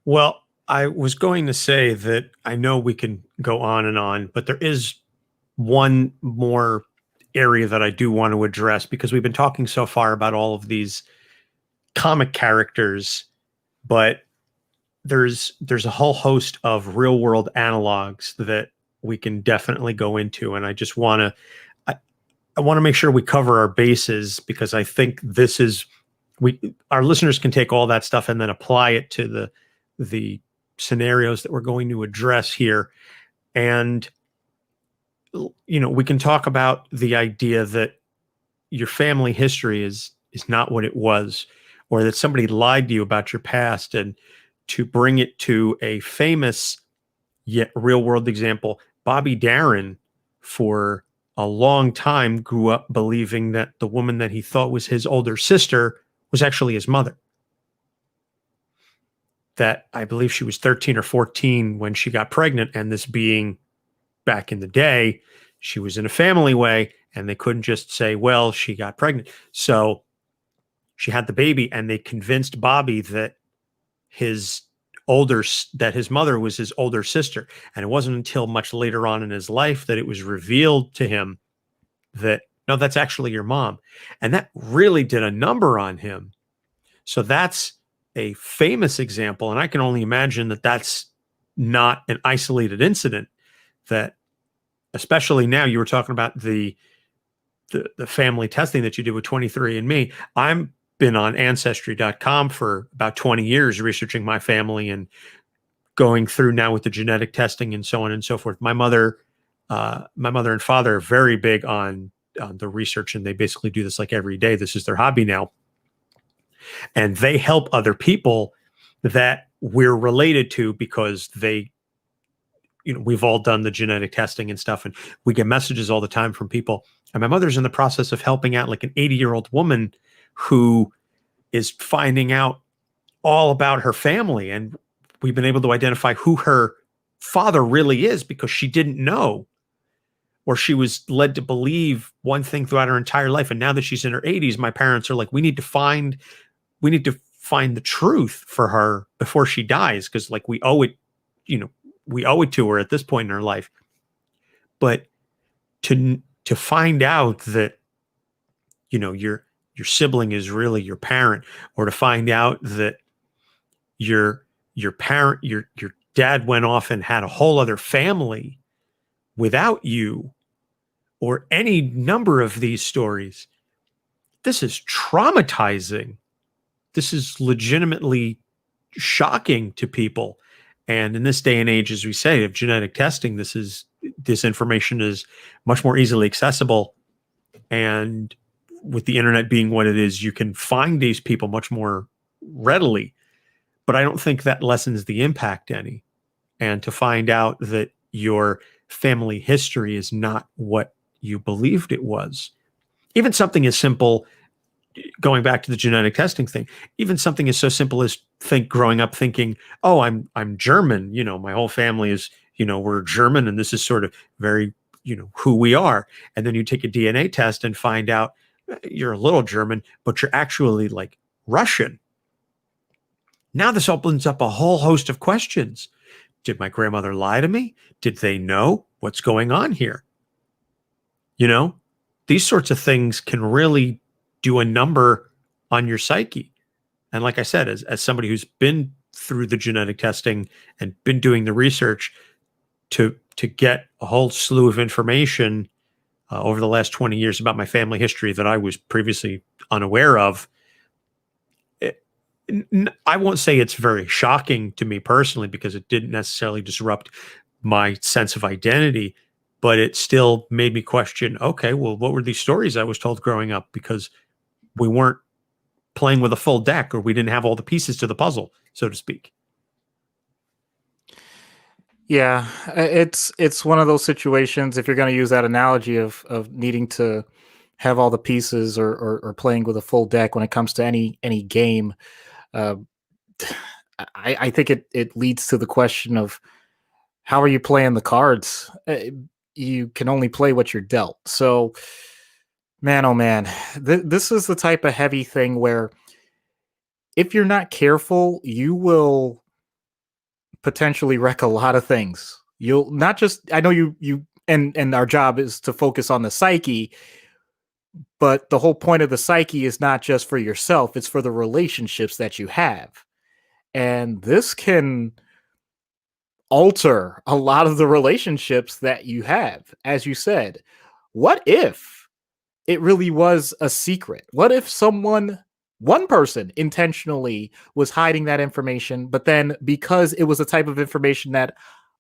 Well, I was going to say that I know we can go on, but there is one more area that I do want to address, because we've been talking so far about all of these comic characters, but there's a whole host of real world analogs that we can definitely go into. And I just want to, I want to make sure we cover our bases, because I think this is, our listeners can take all that stuff and then apply it to the scenarios that we're going to address here. And, we can talk about the idea that your family history is not what it was, or that somebody lied to you about your past. And to bring it to a famous yet real world example, Bobby Darin, for a long time, grew up believing that the woman that he thought was his older sister was actually his mother. That I believe she was 13 or 14 when she got pregnant, and this being back in the day, she was in a family way, and they couldn't just say, well, she got pregnant. So she had the baby, and they convinced Bobby that his mother was his older sister. And it wasn't until much later on in his life that it was revealed to him that, no, that's actually your mom. And that really did a number on him. So that's a famous example. And I can only imagine that that's not an isolated incident, that especially now, you were talking about the family testing that you did with 23andMe. I'm been on ancestry.com for about 20 years researching my family and going through now with the genetic testing and so on and so forth. My mother and father are very big on the research, and they basically do this like every day. This is their hobby now. And they help other people that we're related to, because they, we've all done the genetic testing and stuff, and we get messages all the time from people. And my mother's in the process of helping out like an 80-year-old woman who is finding out all about her family. And we've been able to identify who her father really is, because she didn't know, or she was led to believe one thing throughout her entire life. And now that she's in her 80s, my parents are like, we need to find the truth for her before she dies, because like we owe it to her at this point in her life. But to find out that your sibling is really your parent, or to find out that your dad went off and had a whole other family without you, or any number of these stories, this is traumatizing. This is legitimately shocking to people. And in this day and age, as we say, of genetic testing, this information is much more easily accessible. And with the internet being what it is, you can find these people much more readily. But I don't think that lessens the impact any. And to find out that your family history is not what you believed it was. Even something as simple, going back to the genetic testing thing, even something as so simple as growing up thinking, oh, I'm German, my whole family is, we're German, and this is sort of very, who we are. And then you take a DNA test and find out you're a little German, but you're actually like Russian. Now this opens up a whole host of questions. Did my grandmother lie to me? Did they know what's going on here? These sorts of things can really do a number on your psyche. And like I said, as somebody who's been through the genetic testing and been doing the research to get a whole slew of information over the last 20 years about my family history that I was previously unaware of, I won't say it's very shocking to me personally because it didn't necessarily disrupt my sense of identity, but it still made me question, okay, well, what were these stories I was told growing up? Because we weren't playing with a full deck, or we didn't have all the pieces to the puzzle, so to speak. Yeah, it's one of those situations. If you're going to use that analogy of needing to have all the pieces or playing with a full deck when it comes to any game, I think it leads to the question of how are you playing the cards? You can only play what you're dealt. So, man, oh man, this is the type of heavy thing where if you're not careful, you will potentially wreck a lot of things. You'll not just, I know you and our job is to focus on the psyche, but the whole point of the psyche is not just for yourself, it's for the relationships that you have. And this can alter a lot of the relationships that you have. As you said, what if it really was a secret? What if one person intentionally was hiding that information, but then because it was a type of information that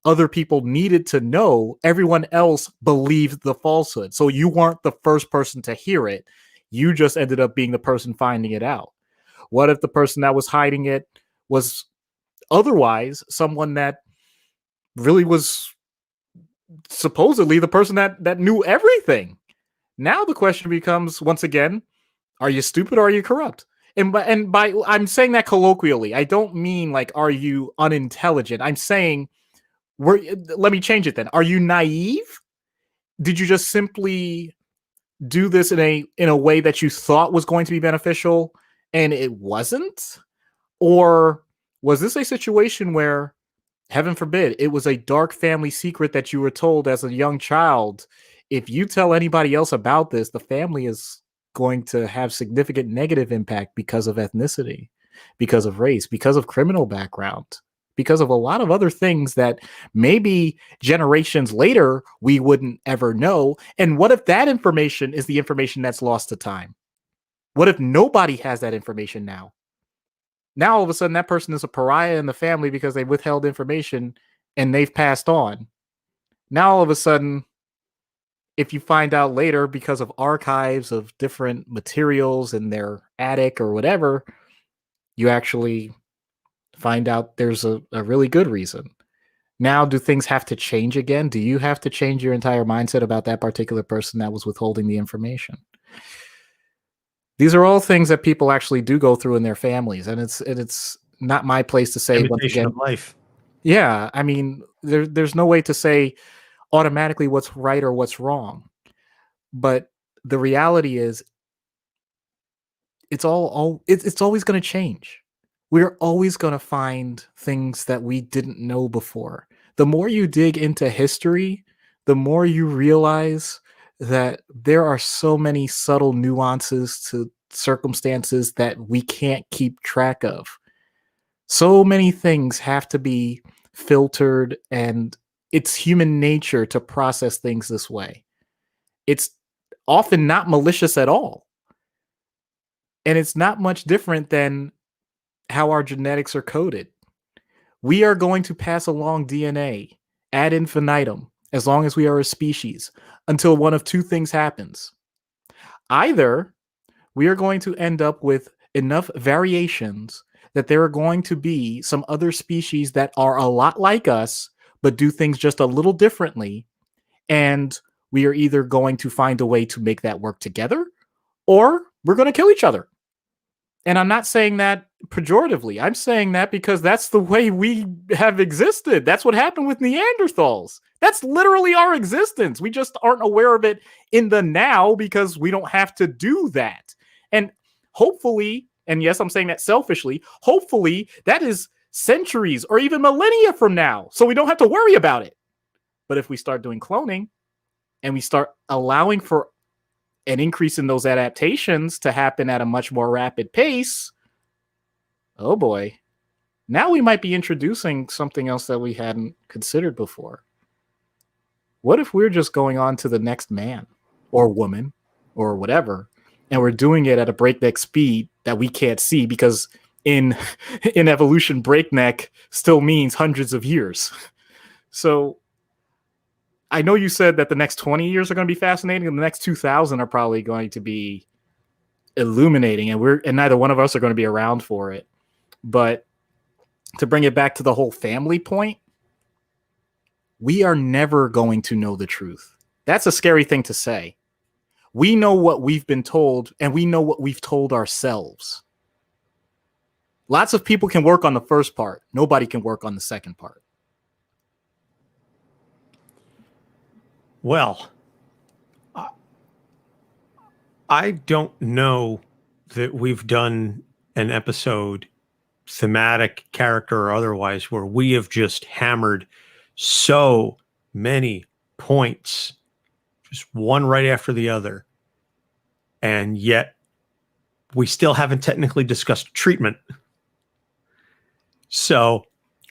other people needed to know, everyone else believed the falsehood. So you weren't the first person to hear it. You just ended up being the person finding it out. What if the person that was hiding it was otherwise someone that really was supposedly the person that knew everything? Now the question becomes, once again, are you stupid or are you corrupt? And by I'm saying that colloquially. I don't mean like, are you unintelligent? I'm saying, let me change it then. Are you naive? Did you just simply do this in a way that you thought was going to be beneficial and it wasn't? Or was this a situation where, heaven forbid, it was a dark family secret that you were told as a young child? If you tell anybody else about this, the family is going to have significant negative impact because of ethnicity, because of race, because of criminal background, because of a lot of other things that maybe generations later we wouldn't ever know. And what if that information is the information that's lost to time? What if nobody has that information now? Now all of a sudden that person is a pariah in the family because they withheld information and they've passed on. Now all of a sudden, if you find out later because of archives of different materials in their attic or whatever, you actually find out there's a really good reason. Now, do things have to change again? Do you have to change your entire mindset about that particular person that was withholding the information? These are all things that people actually do go through in their families, and it's not my place to say. Once again, of life. Yeah, I mean, there's no way to say automatically what's right or what's wrong, but the reality is, it's always going to change. We're always going to find things that we didn't know before. The more you dig into history, the more you realize that there are so many subtle nuances to circumstances that we can't keep track of. So many things have to be filtered, and it's human nature to process things this way. It's often not malicious at all. And it's not much different than how our genetics are coded. We are going to pass along DNA ad infinitum as long as we are a species until one of two things happens. Either we are going to end up with enough variations that there are going to be some other species that are a lot like us, but do things just a little differently. And we are either going to find a way to make that work together, or we're going to kill each other. And I'm not saying that pejoratively. I'm saying that because that's the way we have existed. That's what happened with Neanderthals. That's literally our existence. We just aren't aware of it in the now because we don't have to do that. And hopefully, and yes, I'm saying that selfishly, hopefully that is centuries or even millennia from now. So we don't have to worry about it. But if we start doing cloning and we start allowing for an increase in those adaptations to happen at a much more rapid pace, oh boy, now we might be introducing something else that we hadn't considered before. What if we're just going on to the next man or woman or whatever, and we're doing it at a breakneck speed that we can't see because in evolution, breakneck still means hundreds of years. So I know you said that the next 20 years are going to be fascinating, and the next 2,000 are probably going to be illuminating, and neither one of us are going to be around for it. But to bring it back to the whole family point, we are never going to know the truth. That's a scary thing to say. We know what we've been told, and we know what we've told ourselves. Lots of people can work on the first part. Nobody can work on the second part. Well, I don't know that we've done an episode, thematic, character, or otherwise, where we have just hammered so many points, just one right after the other. And yet we still haven't technically discussed treatment. So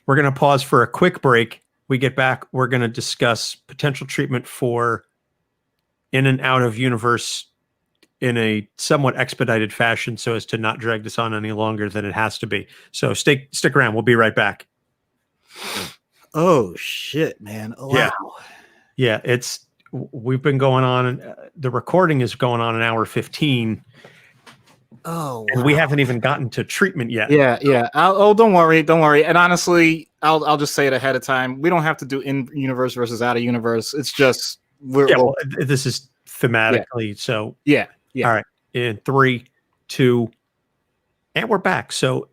we're going to pause for a quick break. We get back, we're going to discuss potential treatment for in and out of universe in a somewhat expedited fashion so as to not drag this on any longer than it has to be. So stick around. We'll be right back. Oh, shit, man. Oh, yeah. Wow. Yeah, we've been going on, the recording is going on an hour 15. Oh, wow. And we haven't even gotten to treatment yet. Yeah. Don't worry. And honestly, I'll just say it ahead of time. We don't have to do in universe versus out of universe. It's just this is thematically. Yeah. So yeah. All right. In 3, 2, and we're back. So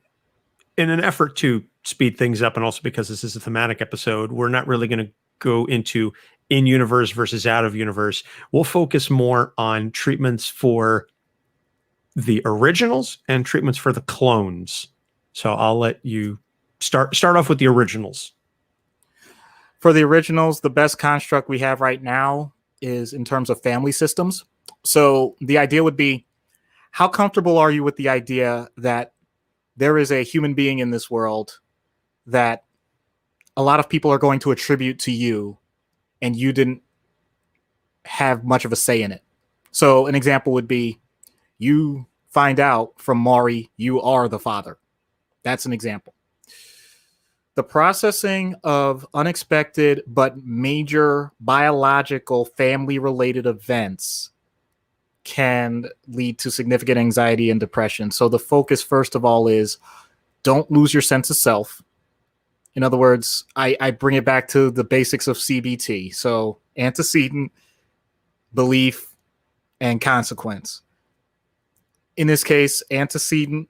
in an effort to speed things up, and also because this is a thematic episode, we're not really going to go into in universe versus out of universe. We'll focus more on treatments for the originals and treatments for the clones. So I'll let you start off with the originals. For the originals, the best construct we have right now is in terms of family systems. So the idea would be, how comfortable are you with the idea that there is a human being in this world that a lot of people are going to attribute to you, and you didn't have much of a say in it? So an example would be, you find out from Maury you are the father. That's an example. The processing of unexpected but major biological family-related events can lead to significant anxiety and depression. So the focus, first of all, is don't lose your sense of self. In other words, I bring it back to the basics of CBT. So antecedent, belief, and consequence. In this case, antecedent.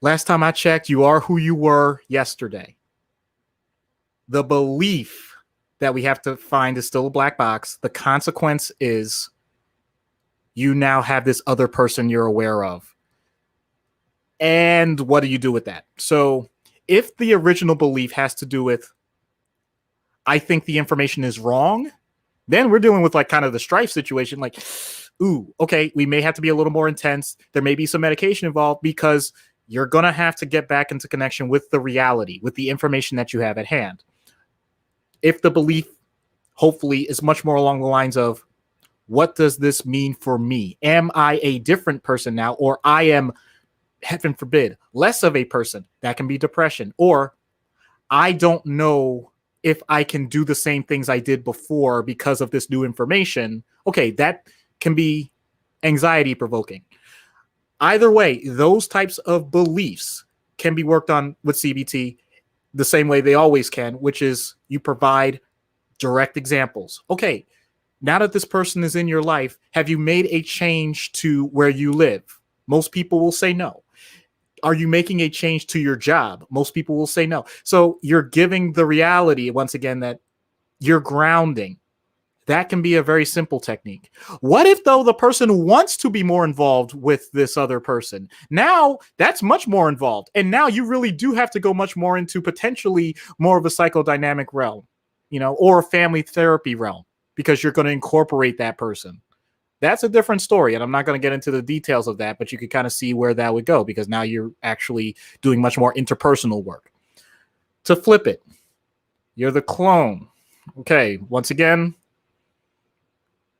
Last time I checked, you are who you were yesterday. The belief that we have to find is still a black box. The consequence is you now have this other person you're aware of. And what do you do with that? So if the original belief has to do with, I think the information is wrong, then we're dealing with like kind of the strife situation. Like, ooh, okay, we may have to be a little more intense. There may be some medication involved because you're going to have to get back into connection with the reality, with the information that you have at hand. If the belief, hopefully, is much more along the lines of, what does this mean for me? Am I a different person now? Or I am, heaven forbid, less of a person? That can be depression. Or I don't know if I can do the same things I did before because of this new information. Okay, that can be anxiety provoking. Either way, those types of beliefs can be worked on with CBT the same way they always can, which is you provide direct examples. Okay, Now that this person is in your life, have you made a change to where you live? Most people will say no. Are you making a change to your job? Most people will say no. So you're giving the reality, once again, that you're grounding. That can be a very simple technique. What if, though, the person wants to be more involved with this other person? Now that's much more involved. And now you really do have to go much more into potentially more of a psychodynamic realm, or a family therapy realm, because you're going to incorporate that person. That's a different story. And I'm not going to get into the details of that, but you can kind of see where that would go, because now you're actually doing much more interpersonal work. To flip it, you're the clone. Okay, once again,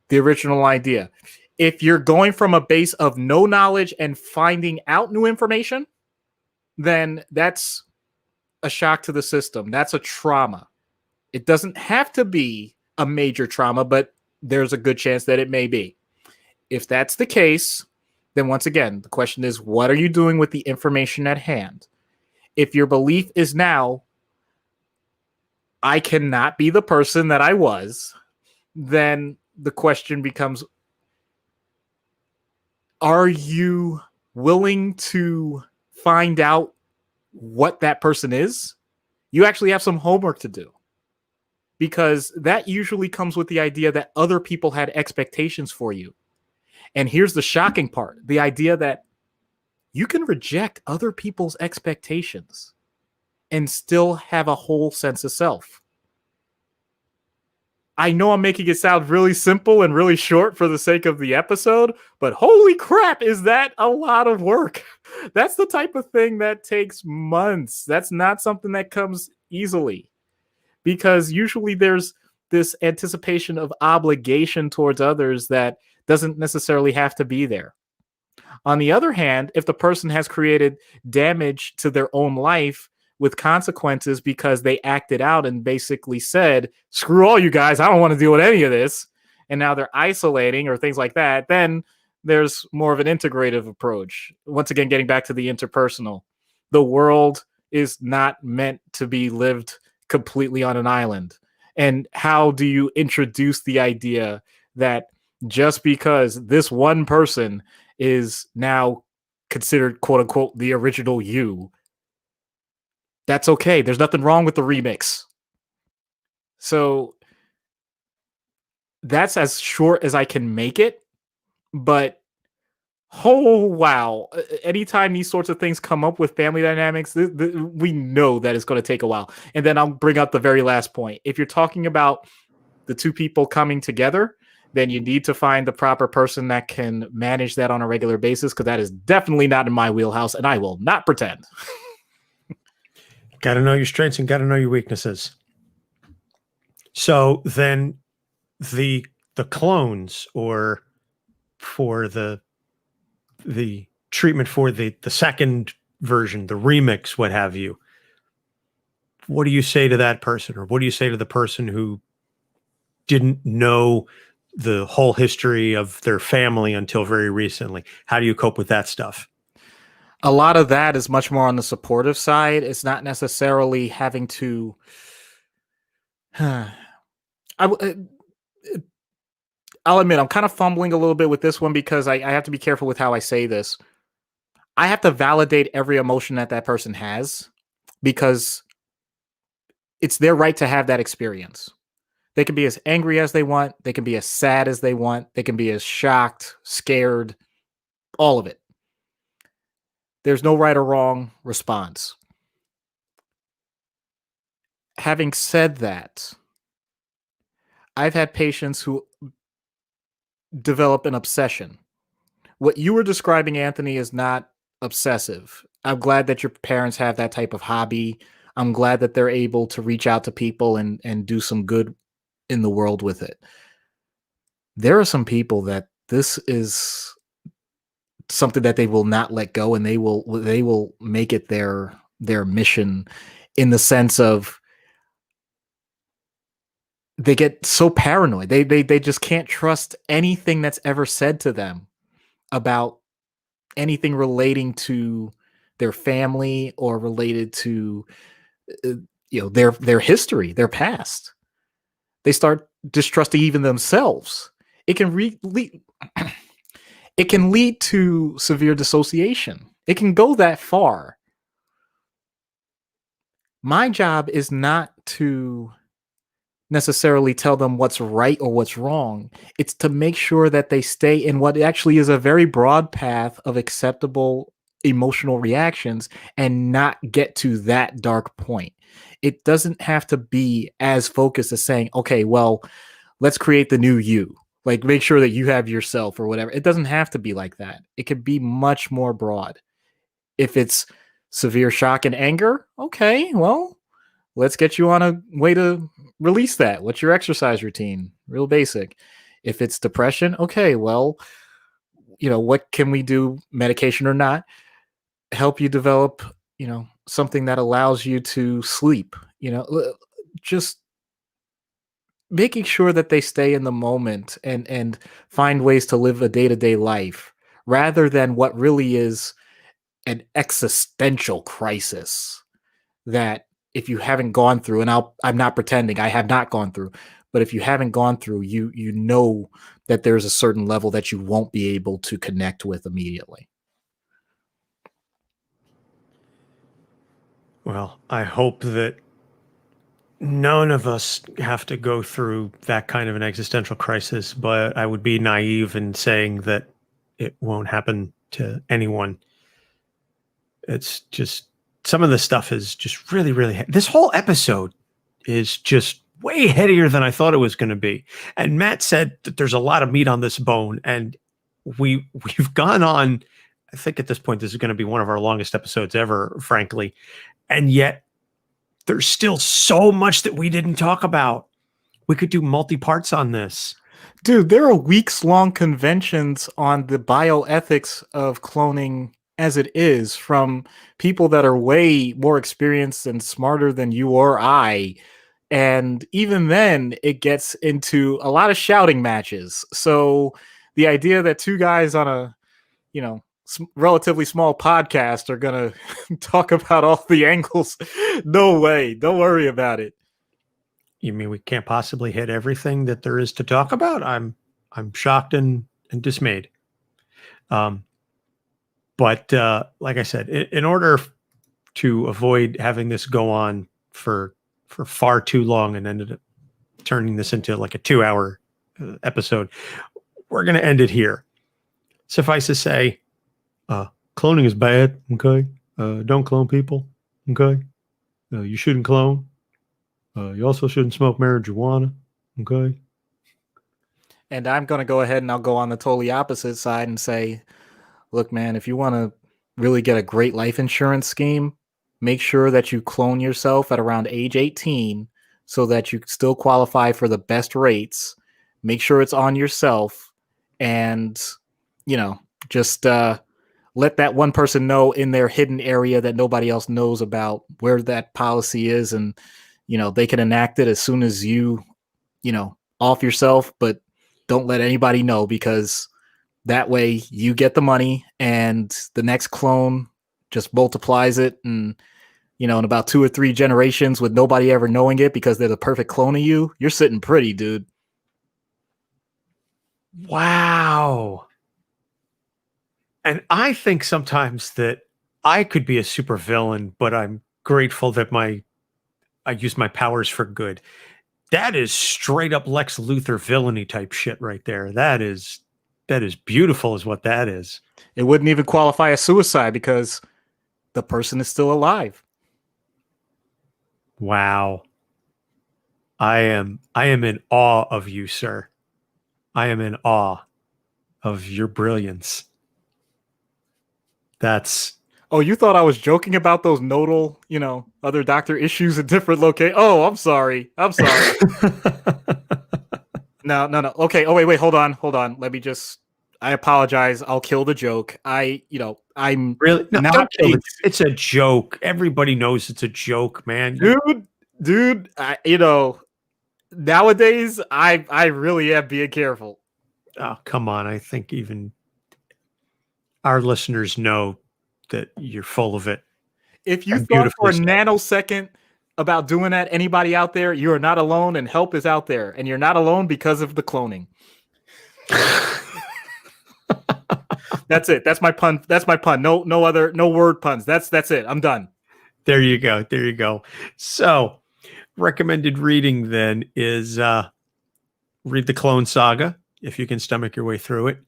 the original idea. If you're going from a base of no knowledge and finding out new information, then that's a shock to the system. That's a trauma. It doesn't have to be a major trauma, but there's a good chance that it may be. If that's the case, then once again, the question is, what are you doing with the information at hand? If your belief is now, I cannot be the person that I was, then the question becomes, are you willing to find out what that person is? You actually have some homework to do, because that usually comes with the idea that other people had expectations for you. And here's the shocking part, the idea that you can reject other people's expectations and still have a whole sense of self. I know I'm making it sound really simple and really short for the sake of the episode, but holy crap, is that a lot of work? That's the type of thing that takes months. That's not something that comes easily, because usually there's this anticipation of obligation towards others that doesn't necessarily have to be there. On the other hand, if the person has created damage to their own life with consequences because they acted out and basically said, screw all you guys, I don't want to deal with any of this, and now they're isolating or things like that, then there's more of an integrative approach. Once again, getting back to the interpersonal. The world is not meant to be lived completely on an island. And how do you introduce the idea that just because this one person is now considered, quote unquote, the original you, that's okay. There's nothing wrong with the remix. So that's as short as I can make it. But oh, wow. Anytime these sorts of things come up with family dynamics, we know that it's going to take a while. And then I'll bring up the very last point. If you're talking about the two people coming together, then you need to find the proper person that can manage that on a regular basis, because that is definitely not in my wheelhouse, and I will not pretend. Got to know your strengths and got to know your weaknesses. So then the clones, or for the treatment for the second version, the remix, what have you, what do you say to that person? Or what do you say to the person who didn't know the whole history of their family until very recently? How do you cope with that stuff? A lot of that is much more on the supportive side. It's not necessarily having to. I'll admit I'm kind of fumbling a little bit with this one, because I have to be careful with how I say this. I have to validate every emotion that person has, because it's their right to have that experience. They can be as angry as they want. They can be as sad as they want. They can be as shocked, scared, all of it. There's no right or wrong response. Having said that, I've had patients who develop an obsession. What you were describing, Anthony, is not obsessive. I'm glad that your parents have that type of hobby. I'm glad that they're able to reach out to people and do some good in the world with it. There are some people that this is something that they will not let go, and they will make it their mission, in the sense of they get so paranoid. They just can't trust anything that's ever said to them about anything relating to their family or related to their history, their past. they start distrusting even themselves. It can it can lead to severe dissociation. It can go that far. My job is not to necessarily tell them what's right or what's wrong. It's to make sure that they stay in what actually is a very broad path of acceptable emotional reactions and not get to that dark point. It doesn't have to be as focused as saying, okay, well, let's create the new you. Like, make sure that you have yourself or whatever. It doesn't have to be like that. It could be much more broad. If it's severe shock and anger, okay, well, let's get you on a way to release that. What's your exercise routine? Real basic. If it's depression, okay, well, what can we do, medication or not, help you develop, something that allows you to sleep, just making sure that they stay in the moment and find ways to live a day-to-day life rather than what really is an existential crisis that if you haven't gone through, and I'm not pretending I have not gone through, but if you haven't gone through, you know that there's a certain level that you won't be able to connect with immediately. Well, I hope that none of us have to go through that kind of an existential crisis, but I would be naive in saying that it won't happen to anyone. It's just some of the stuff is just really, really. This whole episode is just way headier than I thought it was going to be. And Matt said that there's a lot of meat on this bone, and we've gone on. I think at this point this is going to be one of our longest episodes ever, frankly, and yet there's still so much that we didn't talk about. We could do multi-parts on this. Dude, there are weeks-long conventions on the bioethics of cloning as it is from people that are way more experienced and smarter than you or I. And even then, it gets into a lot of shouting matches. So the idea that two guys on a, relatively small podcast are going to talk about all the angles, no way. Don't worry about it. You mean we can't possibly hit everything that there is to talk about? I'm shocked and dismayed. But like I said, in order to avoid having this go on for far too long and ended up turning this into like a 2-hour episode, we're going to end it here. Suffice to say, cloning is bad. Okay. Don't clone people. Okay. You shouldn't clone. You also shouldn't smoke marijuana. Okay. And I'm going to go ahead and I'll go on the totally opposite side and say, look, man, if you want to really get a great life insurance scheme, make sure that you clone yourself at around age 18 so that you still qualify for the best rates. Make sure it's on yourself and, just let that one person know in their hidden area that nobody else knows about where that policy is. And, they can enact it as soon as you, off yourself, but don't let anybody know, because that way you get the money and the next clone just multiplies it. And, in about 2 or 3 generations with nobody ever knowing it because they're the perfect clone of you, you're sitting pretty, dude. Wow. And I think sometimes that I could be a super villain, but I'm grateful that I use my powers for good. That is straight up Lex Luthor villainy type shit right there. That is beautiful is what that is. It wouldn't even qualify as suicide because the person is still alive. Wow. I am in awe of you, sir. I am in awe of your brilliance. That's... Oh, you thought I was joking about those nodal, other doctor issues in different locations? Oh, I'm sorry. No. Okay. Oh, wait. Hold on. Let me just... I apologize. I'll kill the joke. I'm really no, not... It's a joke. Everybody knows it's a joke, man. Dude. Nowadays, I really am being careful. Oh, come on. I think even our listeners know that you're full of it. If you thought for a nanosecond about doing that, anybody out there, you are not alone, and help is out there, and you're not alone because of the cloning. That's it. That's my pun. That's my pun. No word puns. That's it. I'm done. There you go. There you go. So, recommended reading then is read the Clone Saga if you can stomach your way through it.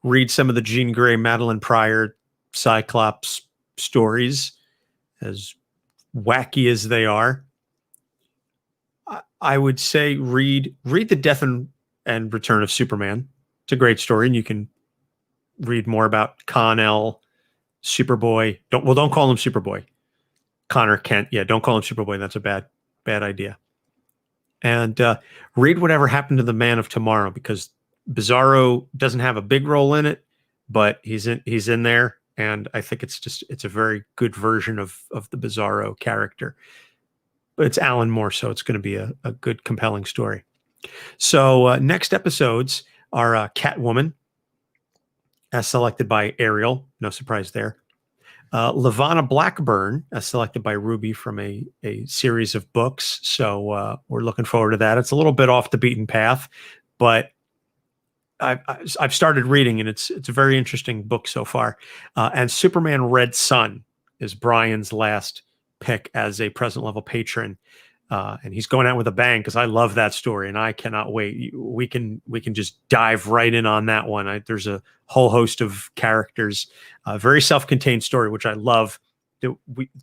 Read some of the Jean Grey, Madeline Pryor, Cyclops stories, as wacky as they are. I would say read the Death and Return of Superman. It's a great story, and you can read more about Con-El, Superboy. Don't call him Superboy. Connor Kent. Yeah, don't call him Superboy. That's a bad idea. And read Whatever Happened to the Man of Tomorrow, because Bizarro doesn't have a big role in it, but he's in there, and I think it's a very good version of the Bizarro character. But it's Alan Moore, so it's going to be a good, compelling story. So next episodes are Catwoman, as selected by Ariel. No surprise there. Levana Blackburn, as selected by Ruby from a series of books. So we're looking forward to that. It's a little bit off the beaten path, but I've started reading, and it's a very interesting book so far. And Superman Red Sun is Brian's last pick as a present level patron. And he's going out with a bang, because I love that story and I cannot wait. We can just dive right in on that one. There's a whole host of characters, a very self-contained story, which I love.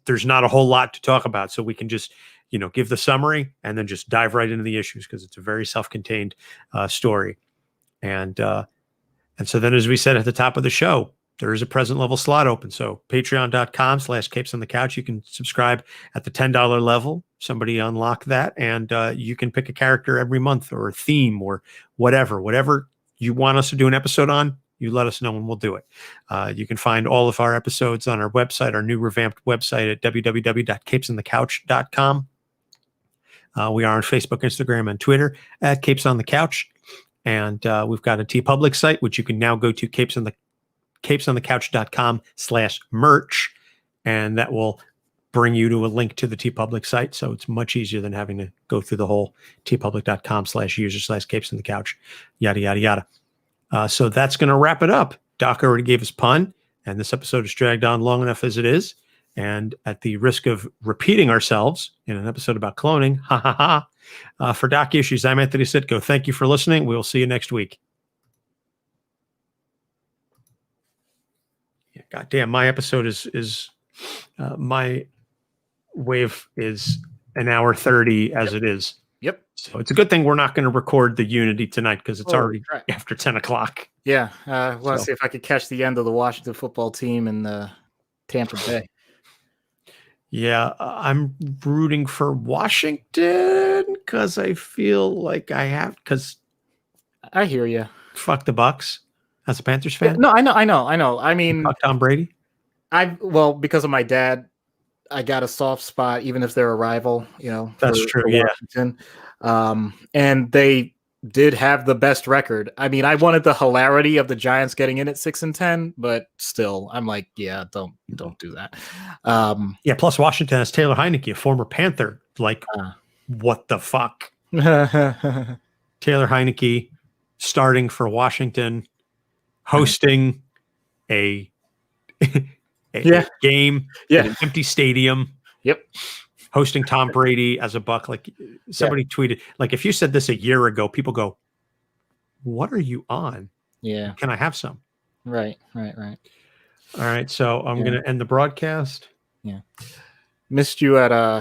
There's not a whole lot to talk about, so we can just, give the summary and then just dive right into the issues, because it's a very self-contained story. And so then, as we said at the top of the show, there is a present level slot open. So patreon.com/Capes on the Couch. You can subscribe at the $10 level. Somebody unlock that, and you can pick a character every month, or a theme, or whatever you want us to do an episode on. You let us know and we'll do it. You can find all of our episodes on our website, our new revamped website at www.capesonthecouch.com. We are on Facebook, Instagram, and Twitter at Capes on the Couch. And we've got a TeePublic site, which you can now go to capesonthecouch.com/merch, and that will bring you to a link to the TeePublic site. So it's much easier than having to go through the whole teepublic.com/user/Capes on the Couch, yada, yada, yada. So that's going to wrap it up. Doc already gave us pun, and this episode is dragged on long enough as it is. And at the risk of repeating ourselves in an episode about cloning, for Doc Issues, I'm Anthony Sitko. Thank you for listening. We will see you next week. Yeah, goddamn, my episode is my wave is an hour 30 as it is. Yep. So it's a good thing we're not going to record the Unity tonight, because it's already after 10 o'clock. Yeah. I want to see if I could catch the end of the Washington football team in Tampa Bay. Yeah, I'm rooting for Washington, because I feel like I have, because I hear you. Fuck the Bucks. As a Panthers fan? No, I know. I mean, fuck Tom Brady? Because of my dad, I got a soft spot, even if they're a rival, That's true, yeah. Washington. And they did have the best record. I mean, I wanted the hilarity of the Giants getting in at 6-10, but still, I'm like, yeah, don't do that. Plus Washington has Taylor Heineke, a former Panther. Like, what the fuck? Taylor Heineke starting for Washington, hosting a game in an empty stadium. Yep. Hosting Tom Brady as a Buck. Like, somebody tweeted, like, if you said this a year ago, people go, what are you on? Yeah. Can I have some? Right. All right. So I'm going to end the broadcast. Yeah. Missed you at